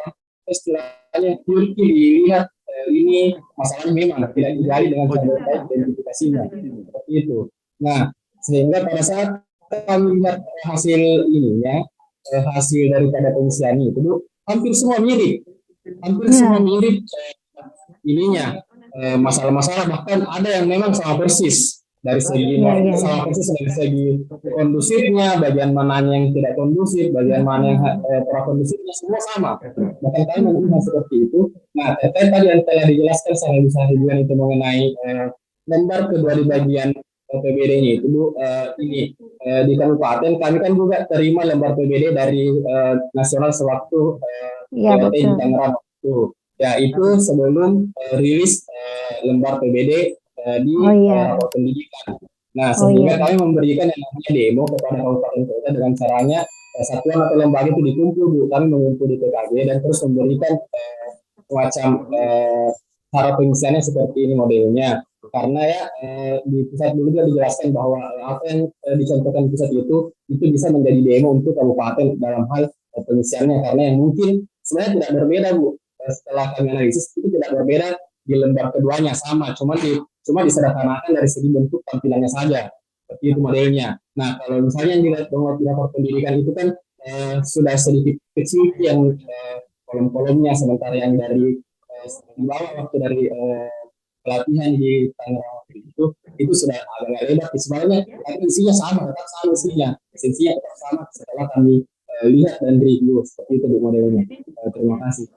istilahnya dilihat ini masalahnya memang tidak digali dengan cara baik identifikasinya, seperti itu. Nah, sehingga pada saat kami lihat hasil ini ya, hasil daripada pengisian itu hampir semua mirip, semua mirip ininya, masalah-masalah, bahkan ada yang memang sama persis dari segi sama persis dari segi kondusifnya, bagian mana yang tidak kondusif, bagian mana yang prakondusifnya, semua sama. Bahkan kami melihat seperti itu. Nah, terkait tadi yang telah dijelaskan secara bisa juga itu mengenai lembar kedua di bagian PBD-nya itu Bu, ini di kabupaten kami kan juga terima lembar PBD dari nasional sewaktu PWT di Tangerang itu. Ya, itu sebelum rilis lembar PBD di rapor pendidikan. Nah, sehingga kami memberikan yang namanya demo kepada kabupaten kota dengan caranya satuan atau lembaga itu dikumpul Bu. Kami mengumpul di PKG dan terus memberikan semacam cara pengisiannya seperti ini modelnya. Karena ya di pusat dulu juga dijelaskan bahwa apa yang dicontohkan pusat itu bisa menjadi demo untuk kabupaten dalam hal pengisiannya, karena yang mungkin sebenarnya tidak berbeda Bu. Setelah kami analisis itu tidak berbeda di lembar keduanya, sama, cuma disederhanakan dari segi bentuk tampilannya saja, seperti itu modelnya. Nah, kalau misalnya yang dilihat bahwa di rapor pendidikan itu kan sudah sedikit kecil yang kolom-kolomnya, sementara yang dari di bawah waktu dari pelatihan di Tangerang itu sudah agak lebar sebenarnya, tapi isinya sama, tetap sama isinya, esensinya tetap sama setelah kami lihat dan review, seperti itu modelnya. Terima kasih.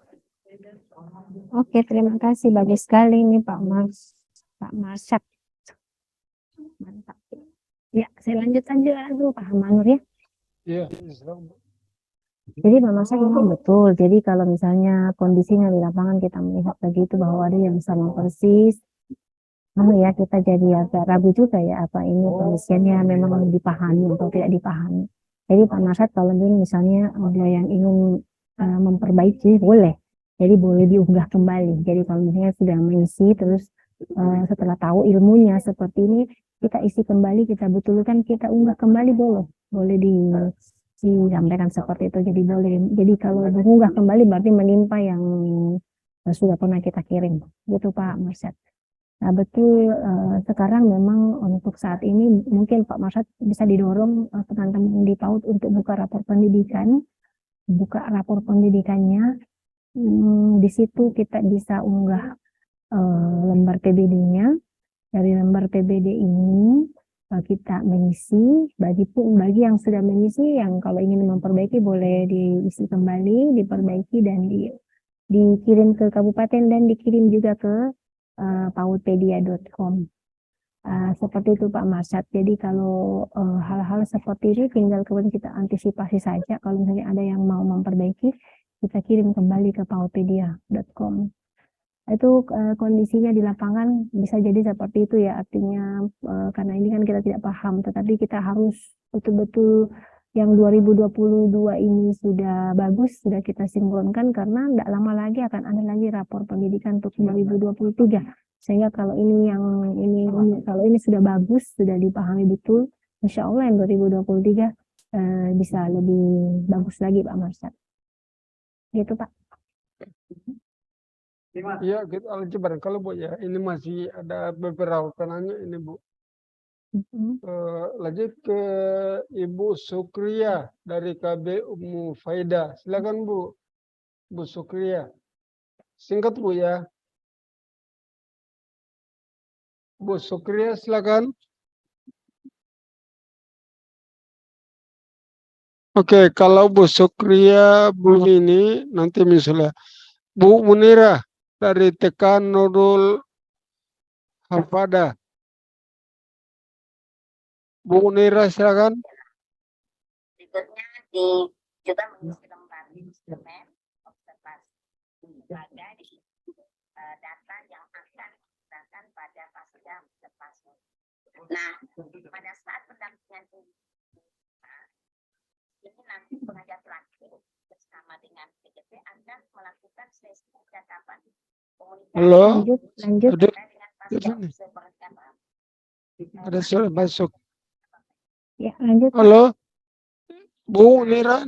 Oke, terima kasih. Bagus sekali ini Pak Marsyad. Mantap. Ya, saya lanjut aja dulu Pak Manur ya. Iya. Jadi Pak Marsyad memang betul. Jadi kalau misalnya kondisinya di lapangan kita melihat begitu bahwa ada yang sama persis, ya kita jadi agak ragu juga ya, apa ini kondisinya memang dipahami atau tidak dipahami. Jadi Pak Marsyad kalau misalnya ada yang ingin memperbaiki, boleh. Jadi boleh diunggah kembali. Jadi kalau misalnya sudah mengisi terus setelah tahu ilmunya seperti ini, kita isi kembali, kita betulkan, kita unggah kembali, boleh disampaikan seperti itu. Jadi boleh. Jadi kalau mengunggah kembali berarti menimpa yang sudah pernah kita kirim. Gitu Pak Marsyad. Nah betul, sekarang memang untuk saat ini mungkin Pak Marsyad bisa didorong teman-teman di PAUD untuk buka rapor pendidikan, di situ kita bisa unggah lembar PBD-nya. Dari lembar PBD ini kita mengisi, bagi yang sudah mengisi, yang kalau ingin memperbaiki boleh diisi kembali, diperbaiki dan dikirim ke kabupaten dan dikirim juga ke paudpedia.com. Seperti itu Pak Marsyad. Jadi kalau hal-hal seperti ini tinggal kemudian kita antisipasi saja. Kalau misalnya ada yang mau memperbaiki, kita kirim kembali ke paudpedia.com. Itu kondisinya di lapangan bisa jadi seperti itu ya, artinya karena ini kan kita tidak paham, tetapi kita harus betul-betul yang 2022 ini sudah bagus, sudah kita sinkronkan karena tidak lama lagi akan ada lagi rapor pendidikan untuk 2023. Sehingga kalau kalau ini sudah bagus, sudah dipahami betul, insya Allah yang 2023 bisa lebih bagus lagi Pak Marsyad. Gitu Pak. Iya, gitu aja barangkali Bu ya. Ini masih ada beberapa penanya ini Bu. Lanjut ke Ibu Sukria dari KB Ummu Faida. Silakan Bu. Bu Sukria. Singkat Bu ya. Bu Sukria silakan. Oke, kalau Bu Sukria belum ini nanti misalnya Bu Munira dari TK Nurul Hafada. Bu Munira silakan. Berikutnya juga mengisi lembar instrumen observasi pada data yang akan digunakan pada pasca observasi. Nah, pada saat pendampingan ini nanti pengajar praktik bersama dengan PJP akan melakukan sesi percakapan komunikasi. Halo. Lanjut. Dengan pasca observasi. Ada suara masuk. Ya, lanjut. Halo. Bu Nira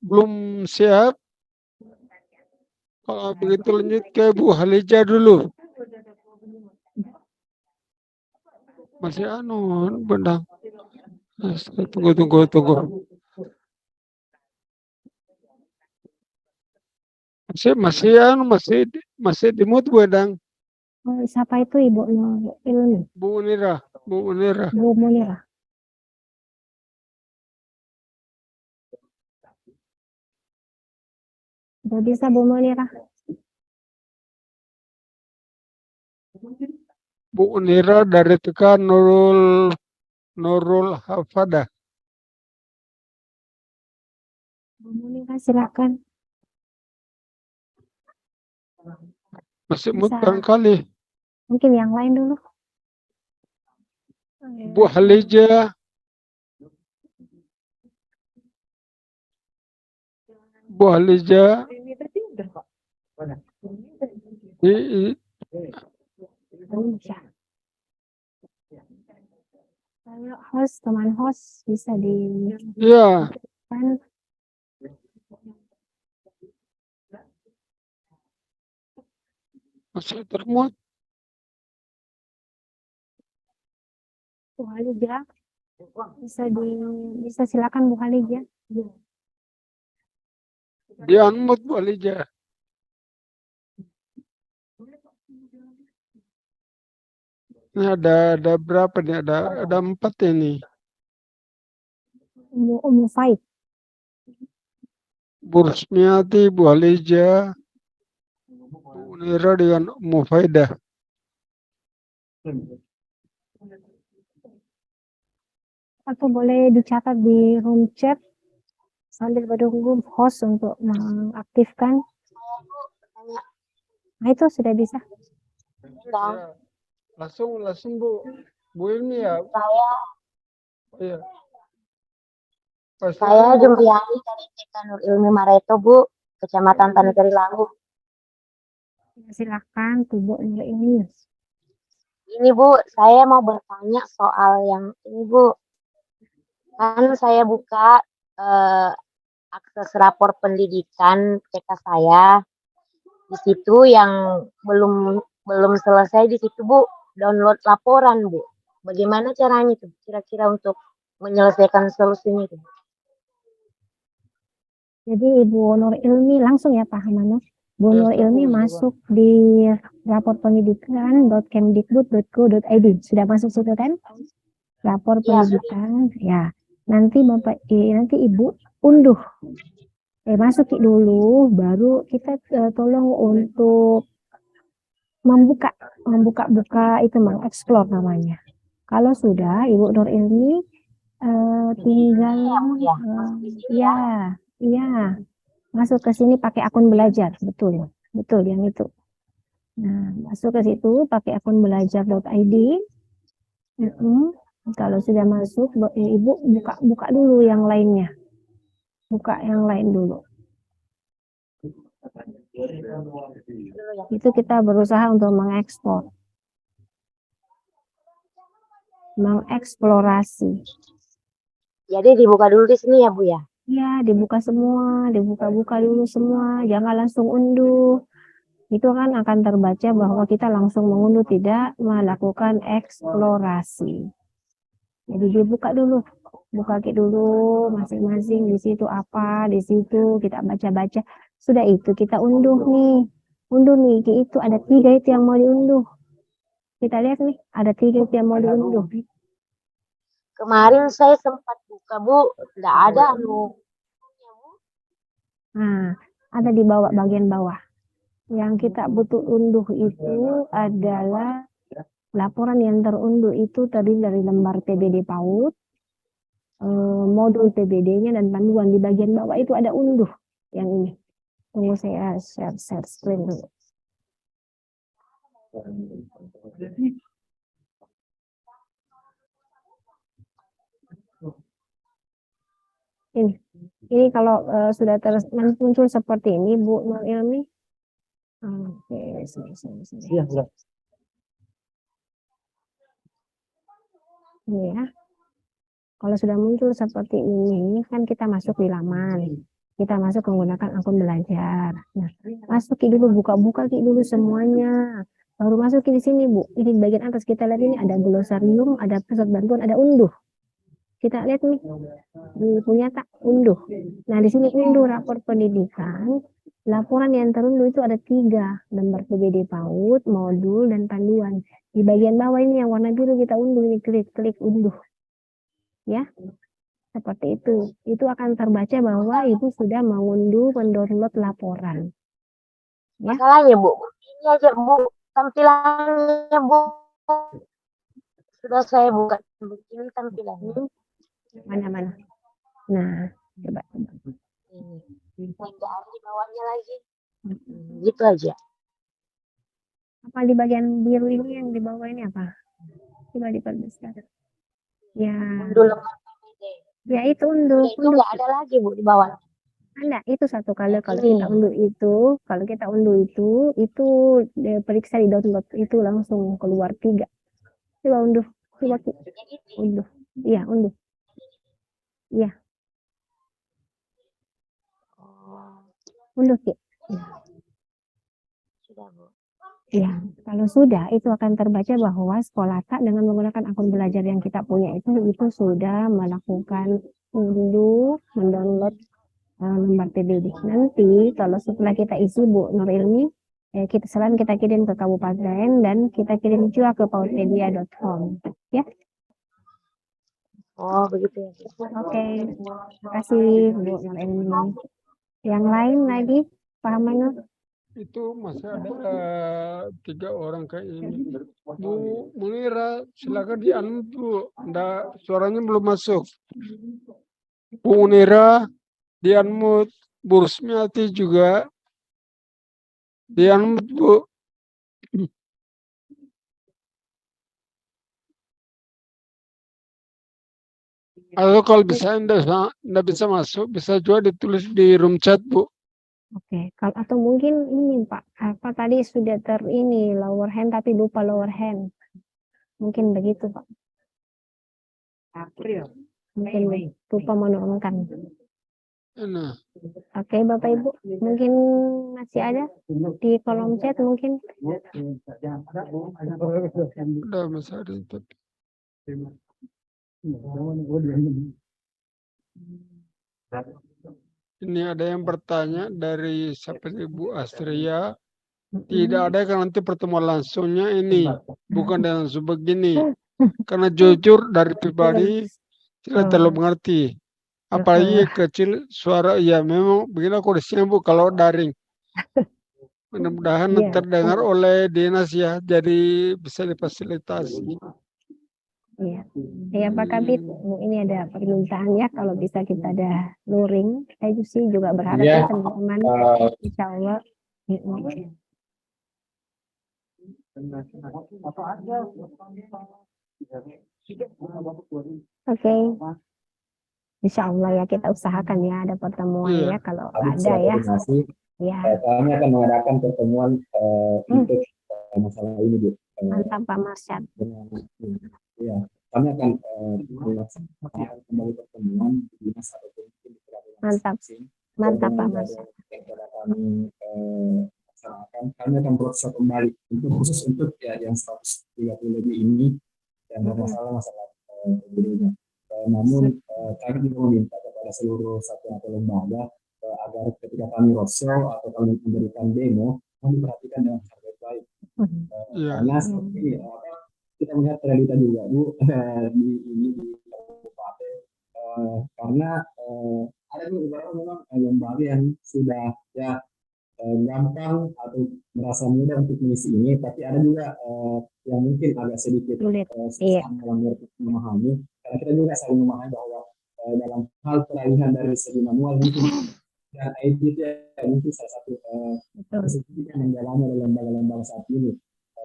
belum siap. Kalau begitu lanjut ke Bu Halija dulu. Masih bendang. Tunggu. Masih di mood Bedang. Oh, siapa itu Ibu Ilmi? Bu Munira. Bu Munira. Sudah bisa Bu Munira. Bu Munira dari TK Nurul Hafada. Bu Munira silakan. Masih mood barangkali. Mungkin yang lain dulu. Bu Halija. Bu Halija. Kalau teman host bisa di. Iya. Masih termuat. Bu Halija bisa silakan Bu Halija. Dia unmute Bu Halija. Ini ada berapa nih? Ada 4 ini. Ummu Faid. Bu Rusmiati, Bu Halija, Bu Munira dengan Ummu Faidah. Atau boleh dicatat di room chat sambil menunggu host untuk mengaktifkan. Nah, itu sudah bisa. Ya. Langsung Bu Ilmi ya. Iya. Saya Jumriani dari TK Nur Ilmi Mareto, Bu, Kecamatan Tanegari Lawu. Silakan Bu Nur Ilmi. Ini Bu, saya mau bertanya soal yang ini Bu. Kan saya buka akses rapor pendidikan TK saya. Di situ yang belum selesai di situ Bu, download laporan Bu. Bagaimana caranya tuh kira-kira untuk menyelesaikan solusinya itu? Jadi Ibu Nur Ilmi langsung ya Pak Hamano. Bu Nur Ilmi masuk di rapor pendidikan.kemdikbud.go.id. Sudah masuk situ kan? Rapor pendidikan. Ya. Nanti Ibu unduh. Masuki dulu, baru kita tolong untuk membuka itu mengeksplor namanya. Kalau sudah Ibu Nur Ilmi tinggal masuk ke sini pakai akun belajar, betul yang itu. Nah, masuk ke situ pakai akun belajar.id. Kalau sudah masuk, Ibu buka dulu yang lainnya. Buka yang lain dulu. Itu kita berusaha untuk mengekspor, mengeksplorasi. Jadi dibuka dulu di sini ya Bu ya. Ya, dibuka semua, dibuka-buka dulu semua, jangan langsung unduh. Itu kan akan terbaca bahwa kita langsung mengunduh, tidak melakukan eksplorasi. Jadi dibuka dulu, buka dulu masing-masing, di situ apa, di situ kita baca-baca. Sudah itu kita unduh nih, itu ada 3 itu yang mau diunduh. Kita lihat nih, ada 3 itu yang mau diunduh. Kemarin saya sempat buka Bu, nggak ada Nah, ada di bawah, bagian bawah. Yang kita butuh unduh itu adalah laporan yang terunduh itu terdiri dari lembar PBD PAUD, modul PBD-nya dan panduan. Di bagian bawah itu ada unduh yang ini. Tunggu saya share screen dulu. Ini kalau sudah muncul seperti ini Bu Nur Ilmi. Oke, sini. Iya, sudah. Ini ya. Kalau sudah muncul seperti ini, kan kita masuk di laman. Kita masuk menggunakan akun belajar. Nah, masuki dulu, buka-buka dulu semuanya. Baru masuki di sini, Bu. Ini di bagian atas kita lihat ini ada glosarium, ada pusat bantuan, ada unduh. Kita lihat nih, punya tak unduh. Nah, di sini unduh rapor pendidikan. Laporan yang terunduh itu ada 3, lembar PBD PAUD, modul, dan panduan. Di bagian bawah ini yang warna biru kita unduh, ini klik unduh. Ya, seperti itu. Itu akan terbaca bahwa itu sudah mendownload laporan. Ya. Masalahnya Bu, ini aja Bu, tampilannya Bu. Sudah saya buka begini tampilannya. Mana. Nah, coba. Ini. Nggak ada di bawahnya lagi. Gitu aja. Apa di bagian biru ini yang di bawah ini apa? Coba diperbesar. Ya. Unduh lembar PBD. Ya itu unduh. Itu nggak ada lagi Bu di bawah. Ada, itu satu kali kalau kita unduh itu periksa di download itu langsung keluar 3. Coba unduh. Unduh. Iya, unduh. Iya. Unduh, Ki. Sudah, Bu. Ya, kalau sudah itu akan terbaca bahwa sekolah tak dengan menggunakan akun belajar yang kita punya itu sudah melakukan unduh, mendownload lembar PBD. Nanti kalau setelah kita isi Bu Nur Ilmi, selain kita kirim ke kabupaten dan kita kirim juga ke pautpedia.com. Ya. Oh, begitu ya. Oke. Terima kasih Bu Nur Ilmi. Yang lain lagi, Pak Manur? Itu masih ada 3 orang kayak ini. Bu Munira, silakan di-unmute Bu. Suaranya belum masuk. Bu Munira, di-unmute. Bu Rusmiati juga di-unmute Bu. Atau kalau bisa Anda bisa masuk, bisa juga ditulis di room chat Bu. Oke, atau mungkin ini Pak, apa tadi sudah lower hand tapi lupa lower hand. Mungkin begitu Pak. Mungkin lupa menurunkan. Nah. Oke Bapak Ibu, mungkin masih ada di kolom chat mungkin. Udah masih ada tapi. Ini ada yang bertanya dari siapa Ibu Astria. Tidak ada kan nanti pertemuan langsungnya ini. Bukan dengan sebegini. Karena jujur dari pribadi tidak terlalu mengerti. Apalagi kecil suara. Ya memang begini aku disini Bu kalau daring. Mudah-mudahan terdengar oleh dinas ya. Jadi bisa difasilitasi. Iya, ya Pak Kabit, ini ada permintaan ya kalau bisa kita ada luring. Saya juga berharap ya teman-teman, insya Allah. Oke. Insya Allah ya kita usahakan ya ada pertemuan Iya. ya kalau Habis ada ya. koordinasi, Ya, kami akan mengadakan pertemuan untuk masalah ini, Bu. mantap Pak Marsyad. Dengan, ya, kami akan melaksanakan kembali pertemuan di dinas ataupun mungkin di pelabuhan Mantap. masing-masing. Mantap Pak Dengan Marsyad. yang telah kami laksanakan, kami akan berusaha kembali untuk khusus untuk ya yang 130 lebih ini yang bermasalah PBD-nya. Namun kami juga meminta kepada seluruh satuan atau lembaga agar ketika kami roadshow atau kami memberikan demo, kami perhatikan dengan cara baik. Iya. Karena seperti ini, kita melihat realita juga, Bu, di kabupaten. Karena ada beberapa memang lembaga yang sudah ya gampang atau merasa mudah untuk mengisi ini, tapi ada juga yang mungkin agak sedikit susah dalam memahami. Karena kita juga saling memahami bahwa dalam hal peralihan dari segi manual mungkin dan IT itu ya, mungkin salah satu kesulitan yang dialami oleh lembaga-lembaga saat ini.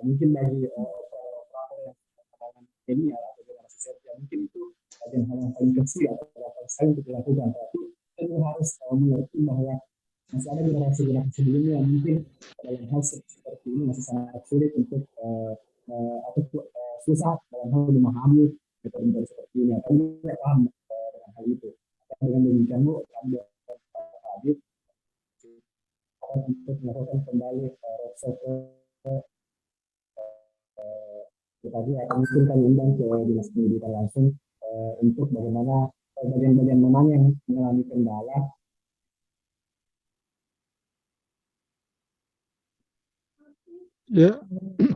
Mungkin bagi operator yang menggunakan ini atau generasi Z, ya mungkin itu hal yang paling kecil atau paling sekali untuk dilakukan. Tapi kita juga harus mengerti bahwa masih ada generasi sebelumnya yang mungkin dalam hal seperti ini masih sangat sulit untuk atau susah dalam hal memahami metode seperti ini. Kami tidak paham dengan hal itu. Dengan demikian, Bu, kami hadir untuk melakukan kembali roadshow tadi akan mungkin kami undang ke dinas pendidikan langsung untuk bagaimana bagian-bagian mana yang mengalami kendala. Ya.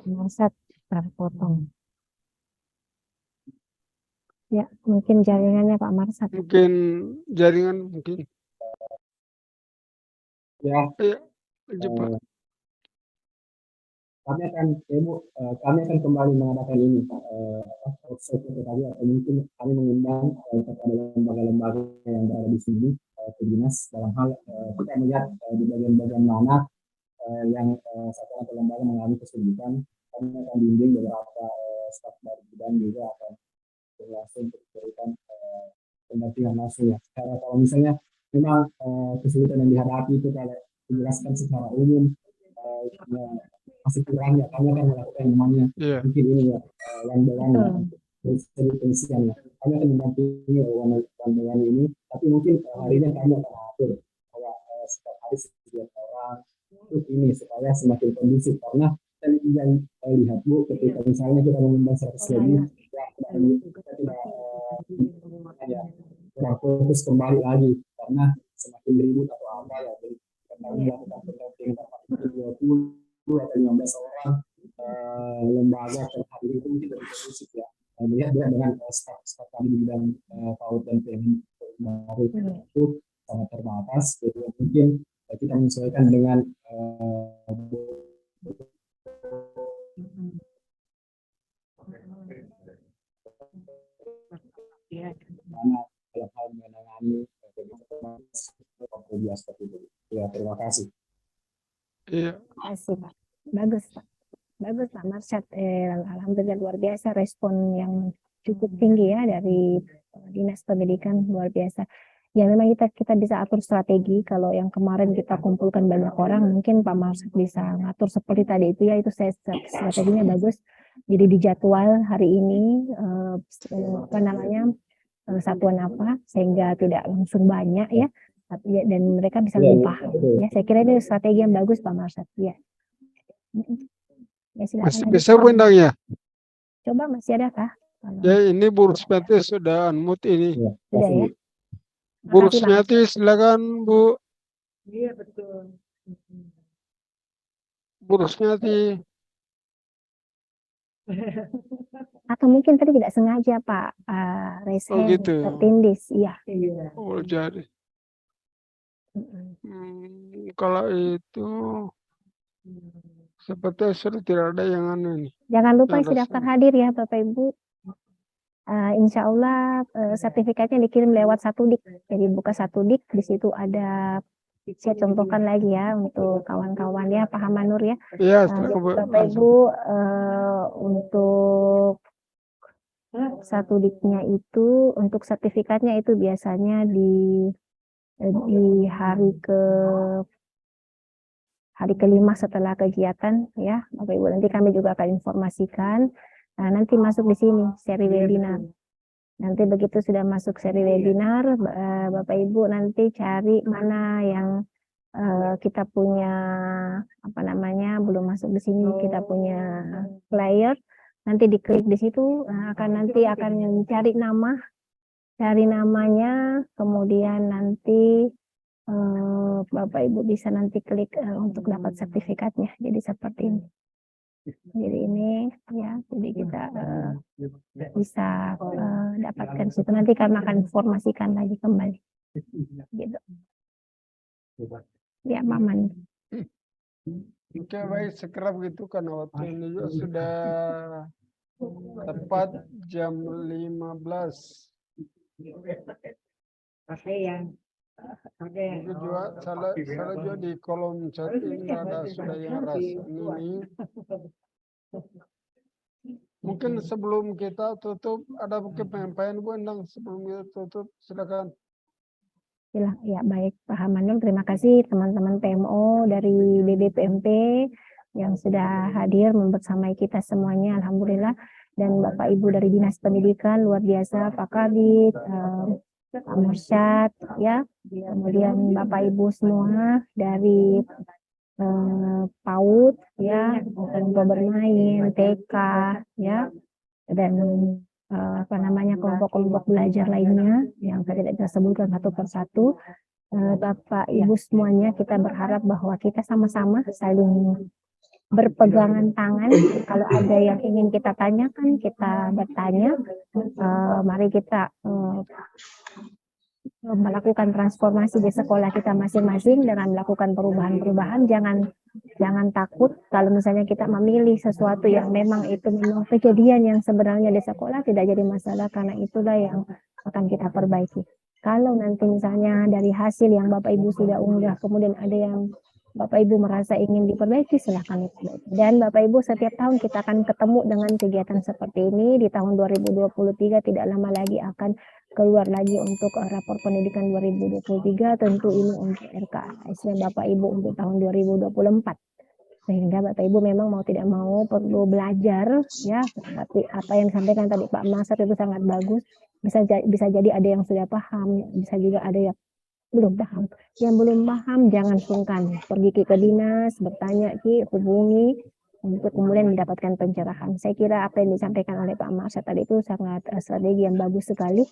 Marsyad terpotong. Ya, mungkin jaringannya Pak Marsyad. Mungkin jaringan mungkin. Ya. Iya. Cepat. Kami akan kembali mengadakan ini roadshow tadi atau mungkin kami mengundang kepada lembaga-lembaga yang berada di sini ke dinas dalam hal kita melihat di bagian-bagian mana yang satu atau lembaga mengalami kesulitan. Kami akan bimbing beberapa staf dari bidang juga akan langsung memberikan pendampingan langsung ya. Kalau misalnya memang kesulitan yang dihadapi itu kalau dijelaskan secara umum masih kurang ya, kami akan melakukan namanya mungkin ini ya one-by-one dari pengisian ya. Kami akan mendampingi one-by-one ini, tapi mungkin hari ini kami akan atur bahwa setiap hari sekian orang untuk ini supaya semakin kondusif. Karena kita juga lihat Bu, ketika misalnya kita mengundang 100 lebih ya kita tidak kurang fokus kembali lagi karena semakin ribut atau apa ya. Jadi kita melakukan pendampingan 20 atau 15 orang lembaga per hari itu mungkin lebih kondusif ya. Melihat juga dengan staf kami di bidang PAUD dan PMI itu sangat terbatas, jadi mungkin kita menyesuaikan dengan mana dalam hal menangani seperti itu. Ya, terima kasih. Iya. Terima kasih Pak. Bagus Pak. Bagus Pak Marsyad. Alhamdulillah luar biasa respon yang cukup tinggi ya dari Dinas Pendidikan, luar biasa. Ya memang kita bisa atur strategi. Kalau yang kemarin kita kumpulkan banyak orang, mungkin Pak Marsyad bisa ngatur seperti tadi itu ya, itu strateginya bagus. Jadi di jadwal hari ini satuan apa sehingga tidak langsung banyak ya. Dan mereka bisa lebih paham. Ya, saya kira ini strategi yang bagus Pak Marsyad. Ya. Ya, masih bisa Bu Endang ya? Coba masih ada kah? Ya ini Bu Rusmiati sudah unmute ini. Sudah ya. Bu Rusmiati silakan Bu. Iya betul. Bu Rusmiati. Atau mungkin tadi tidak sengaja Pak raise hand gitu. tertindis. Iya. Oh jadi. Kalau itu sepertinya sudah tidak ada yang nih. Jangan lupa isi daftar hadir ya Bapak Ibu. Insya Allah sertifikatnya dikirim lewat 1Dik. Jadi buka 1Dik, di situ ada, saya contohkan lagi ya untuk kawan-kawan ya, Pak Hamanur ya. Iya, Bapak Ibu untuk satu diknya itu untuk sertifikatnya itu biasanya di hari kelima setelah kegiatan ya Bapak Ibu, nanti kami juga akan informasikan. Nah, nanti masuk di sini seri webinar. Nanti begitu sudah masuk seri webinar, Bapak Ibu nanti cari mana yang kita punya belum masuk di sini, kita punya flyer, nanti diklik di situ, nanti akan cari namanya, kemudian nanti Bapak Ibu bisa nanti klik untuk dapat sertifikatnya. Jadi seperti ini. Jadi ini ya, jadi kita bisa dapatkan situ. Nanti kami akan informasikan lagi kembali. Gitu. Ya, Maman. Oke, baik, segera begitu karena waktu ini juga sudah tepat jam 15. Oke ya. Oke. Mungkin juga salah juga di kolom chat ini ada sudah yang rasa ini. Mungkin sebelum kita tutup ada penyampaian Bu Endang sebelum kita tutup, silakan. Ya, baik Pak Hamanul, terima kasih teman-teman PMO dari BBPMP yang sudah hadir membersamai kita semuanya, alhamdulillah, dan Bapak Ibu dari Dinas Pendidikan luar biasa, Pak Kabid, Pak Mursyad, ya, kemudian Bapak Ibu semua dari PAUD, ya, untuk bermain, TK, ya, dan kelompok-kelompok belajar lainnya yang tadi kita sebutkan satu persatu. Bapak Ibu semuanya, kita berharap bahwa kita sama-sama saling berpegangan tangan. Kalau ada yang ingin kita tanyakan, kita bertanya. Mari kita melakukan transformasi di sekolah kita masing-masing dengan melakukan perubahan-perubahan. Jangan takut kalau misalnya kita memilih sesuatu yang memang kejadian yang sebenarnya di sekolah tidak jadi masalah, karena itulah yang akan kita perbaiki. Kalau nanti misalnya dari hasil yang Bapak Ibu sudah unggah, kemudian ada yang Bapak Ibu merasa ingin diperbaiki, silahkan diperbaiki. Dan Bapak Ibu, setiap tahun kita akan ketemu dengan kegiatan seperti ini. Di tahun 2023 tidak lama lagi akan keluar lagi untuk rapor pendidikan 2023, tentu ini untuk RKAS Bapak Ibu untuk tahun 2024. Sehingga Bapak Ibu memang mau tidak mau perlu belajar, ya. Tapi apa yang disampaikan tadi Pak Masar itu sangat bagus. Bisa jadi ada yang sudah paham, bisa juga ada yang belum paham. Yang belum paham jangan sungkan, pergi ke dinas, bertanya, hubungi untuk kemudian mendapatkan pencerahan. Saya kira apa yang disampaikan oleh Pak Marsha tadi itu sangat strategi yang bagus sekali,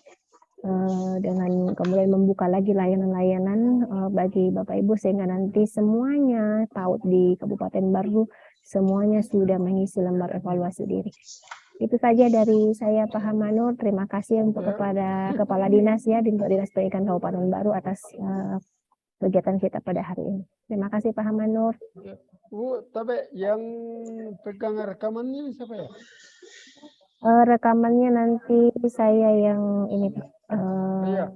dengan kemudian membuka lagi layanan-layanan bagi Bapak Ibu sehingga nanti semuanya PAUD di Kabupaten Baru semuanya sudah mengisi lembar evaluasi diri. Itu saja dari saya Pak Hamanur. Terima kasih untuk kepada Kepala Dinas ya, untuk Dinas Pendidikan Kabupaten Baru atas kegiatan kita pada hari ini. Terima kasih Pak Hamanur. Bu, tapi yang pegang rekamannya siapa ya? Rekamannya nanti saya yang ini Pak. Iya.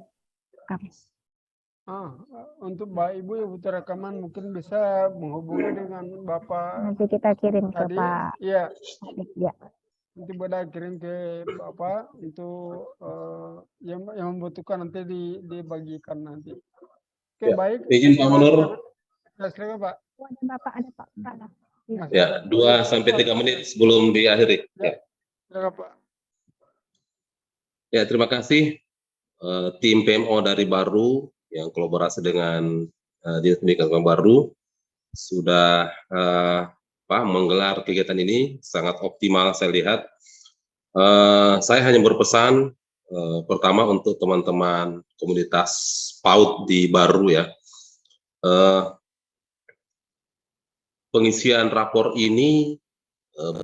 Untuk Mbak Ibu yang butuh rekaman mungkin bisa menghubungi dengan Bapak. Nanti kita kirim ke Pak. Iya. Ya. Nanti boleh kirim ke Bapak untuk yang membutuhkan nanti dibagikan nanti. Oke, ya, baik. Izin Pak Manur. Silakan Pak. Ada Bapak, ada Pak. Ya, 2-3 menit sebelum diakhiri. Ya. Silakan Pak. Ya, terima kasih tim PMO dari Baru yang kolaborasi dengan Dinas Pendidikan Baru sudah menggelar kegiatan ini sangat optimal saya lihat. Saya hanya berpesan pertama untuk teman-teman komunitas PAUD di Baru ya, pengisian rapor ini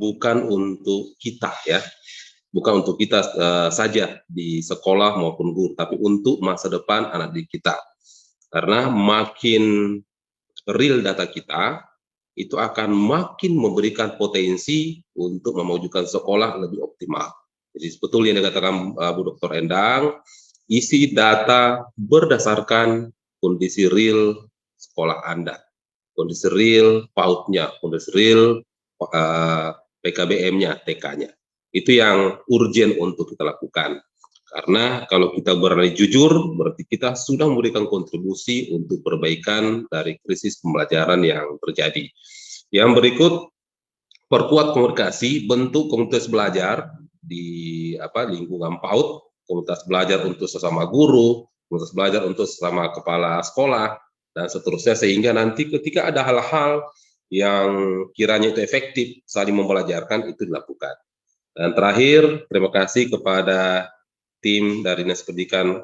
bukan untuk kita ya, bukan untuk kita saja di sekolah maupun guru, tapi untuk masa depan anak didik kita. Karena makin real data kita, itu akan makin memberikan potensi untuk memajukan sekolah lebih optimal. Jadi sebetulnya yang dikatakan Bu Dr. Endang, isi data berdasarkan kondisi real sekolah Anda, kondisi real PAUD-nya, kondisi real PKBM-nya, TK-nya. Itu yang urgent untuk kita lakukan. Karena kalau kita berani jujur, berarti kita sudah memberikan kontribusi untuk perbaikan dari krisis pembelajaran yang terjadi. Yang berikut, perkuat komunikasi, bentuk komunitas belajar di lingkungan PAUD, komunitas belajar untuk sesama guru, komunitas belajar untuk sesama kepala sekolah, dan seterusnya, sehingga nanti ketika ada hal-hal yang kiranya itu efektif saling membelajarkan, itu dilakukan. Dan terakhir, terima kasih kepada tim dari Dinas Pendidikan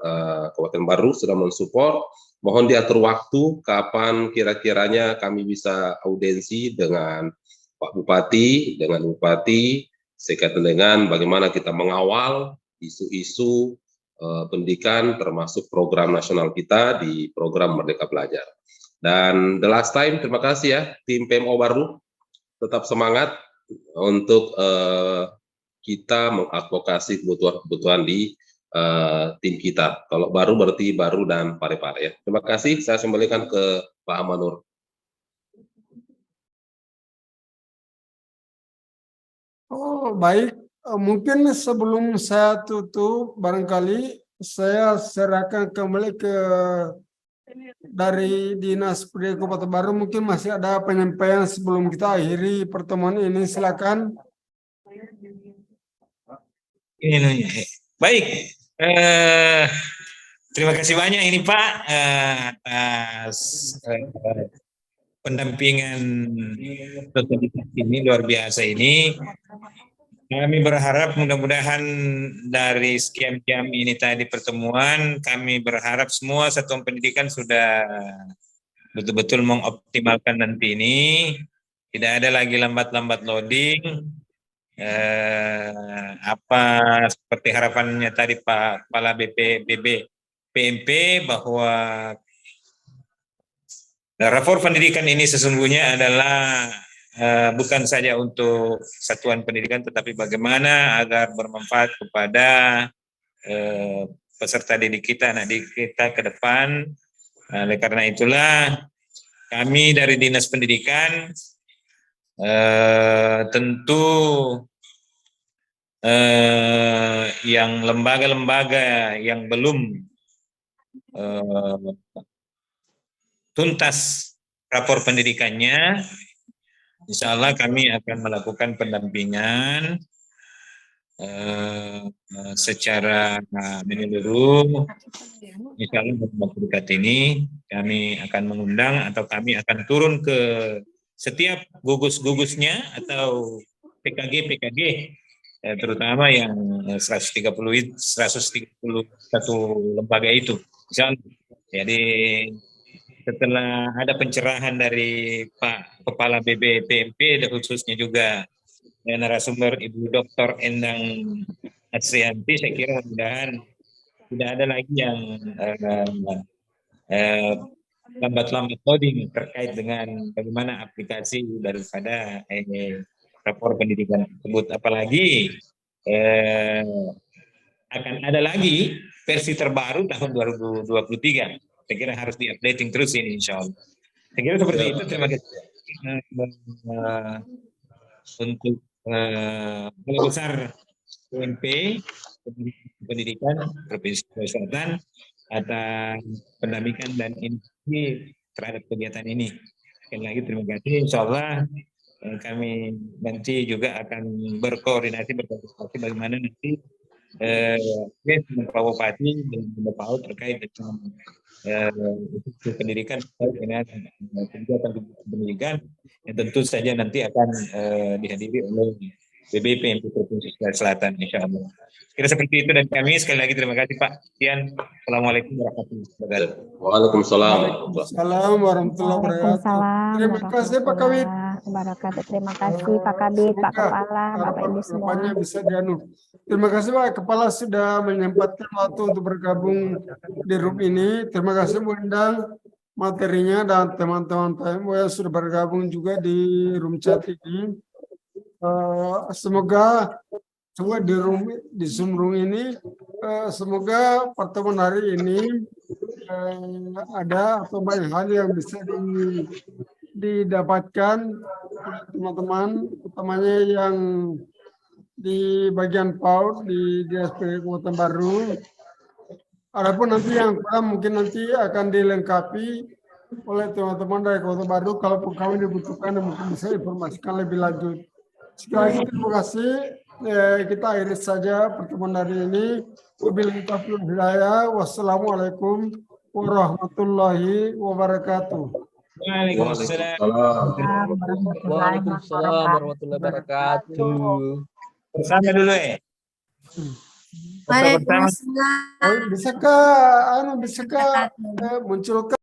Kabupaten Baru sudah mensupport. Mohon diatur waktu kapan kira-kiranya kami bisa audiensi dengan Pak Bupati, dengan Bupati, sekaitan dengan bagaimana kita mengawal isu-isu pendidikan termasuk program nasional kita di program Merdeka Belajar. Dan the last time, terima kasih ya tim PMO Baru, tetap semangat untuk kita mengadvokasi kebutuhan-kebutuhan di tim kita. Kalau baru berarti baru dan Parepare ya. Terima kasih, saya kembalikan ke Pak Amanur. Oh, baik. Mungkin sebelum saya tutup, barangkali saya serahkan kembali ke dari Dinas Pendidikan Kabupaten Baru. Mungkin masih ada penyampaian sebelum kita akhiri pertemuan ini. Silakan. Baik. Terima kasih banyak ini Pak atas pendampingan ini luar biasa ini. Kami berharap mudah-mudahan dari sekian jam ini tadi pertemuan, kami berharap semua satuan pendidikan sudah betul-betul mengoptimalkan nanti ini. Tidak ada lagi lambat-lambat loading. Seperti harapannya tadi Pak Kepala PMP bahwa rapor pendidikan ini sesungguhnya adalah bukan saja untuk satuan pendidikan, tetapi bagaimana agar bermanfaat kepada peserta didik kita, anak didik kita ke depan. Oleh karena itulah kami dari Dinas Pendidikan tentu yang lembaga-lembaga yang belum tuntas rapor pendidikannya, insya Allah kami akan melakukan pendampingan secara menyeluruh. Insya Allah dalam waktu dekat ini kami akan mengundang atau kami akan turun ke setiap gugus-gugusnya atau PKG, terutama yang 131 lembaga itu. Insya Allah. Jadi setelah ada pencerahan dari Pak Kepala PMP dan khususnya juga narasumber Ibu Dr. Endang Asrianti, saya kira mudah-mudahan tidak ada lagi yang lambat-lambat loading terkait dengan bagaimana aplikasi daripada rapor pendidikan tersebut. Apalagi akan ada lagi versi terbaru tahun 2023. Saya kira harus di-updating terus ini insya Allah. Saya kira seperti itu. Terima kasih untuk Balai Besar PMP Pendidikan Provinsi Sulawesi Selatan atas pendampingan dan inisiatif terhadap kegiatan ini. Sekali lagi terima kasih. Insya Allah kami nanti juga akan berkoordinasi bagaimana nanti dengan Pak Bupati dan Pak PAUD terkait dengan pendidikan dengan kegiatan pendidikan yang tentu saja nanti akan dihadiri oleh PMP Provinsi Sulawesi Selatan, insya Allah. Kira seperti itu dan kami sekali lagi terima kasih Pak. Sekian. Assalamualaikum warahmatullahi wabarakatuh. Waalaikumsalam. Waalaikumsalam warahmatullahi wabarakatuh. Terima kasih Pak Kabid. Terima kasih Pak Kabid, Pak Kepala, Bapak Ibu semua. Bisa dianu. Terima kasih Pak Kepala sudah menyempatkan waktu untuk bergabung di room ini. Terima kasih Bu Endang materinya dan teman-teman PMO yang sudah bergabung juga di room chat ini. Semoga di Zoom room ini semoga pertemuan hari ini ada atau banyak hal yang bisa didapatkan teman-teman, utamanya yang di bagian PAUD di Dinas Pendidikan Kota Baru. Adapun nanti yang kurang mungkin nanti akan dilengkapi oleh teman-teman dari Kota Baru. Kalaupun kami dibutuhkan, mungkin bisa informasikan lebih lanjut. Sekali lagi terima kasih. Kita akhiri saja pertemuan hari ini. Wabillahi taufiq wal hidayah. Wassalamualaikum warahmatullahi wabarakatuh. Waalaikumsalam. Waalaikumsalam warahmatullahi wabarakatuh. Bersama dulu ya. Bisakah, bisakah munculkan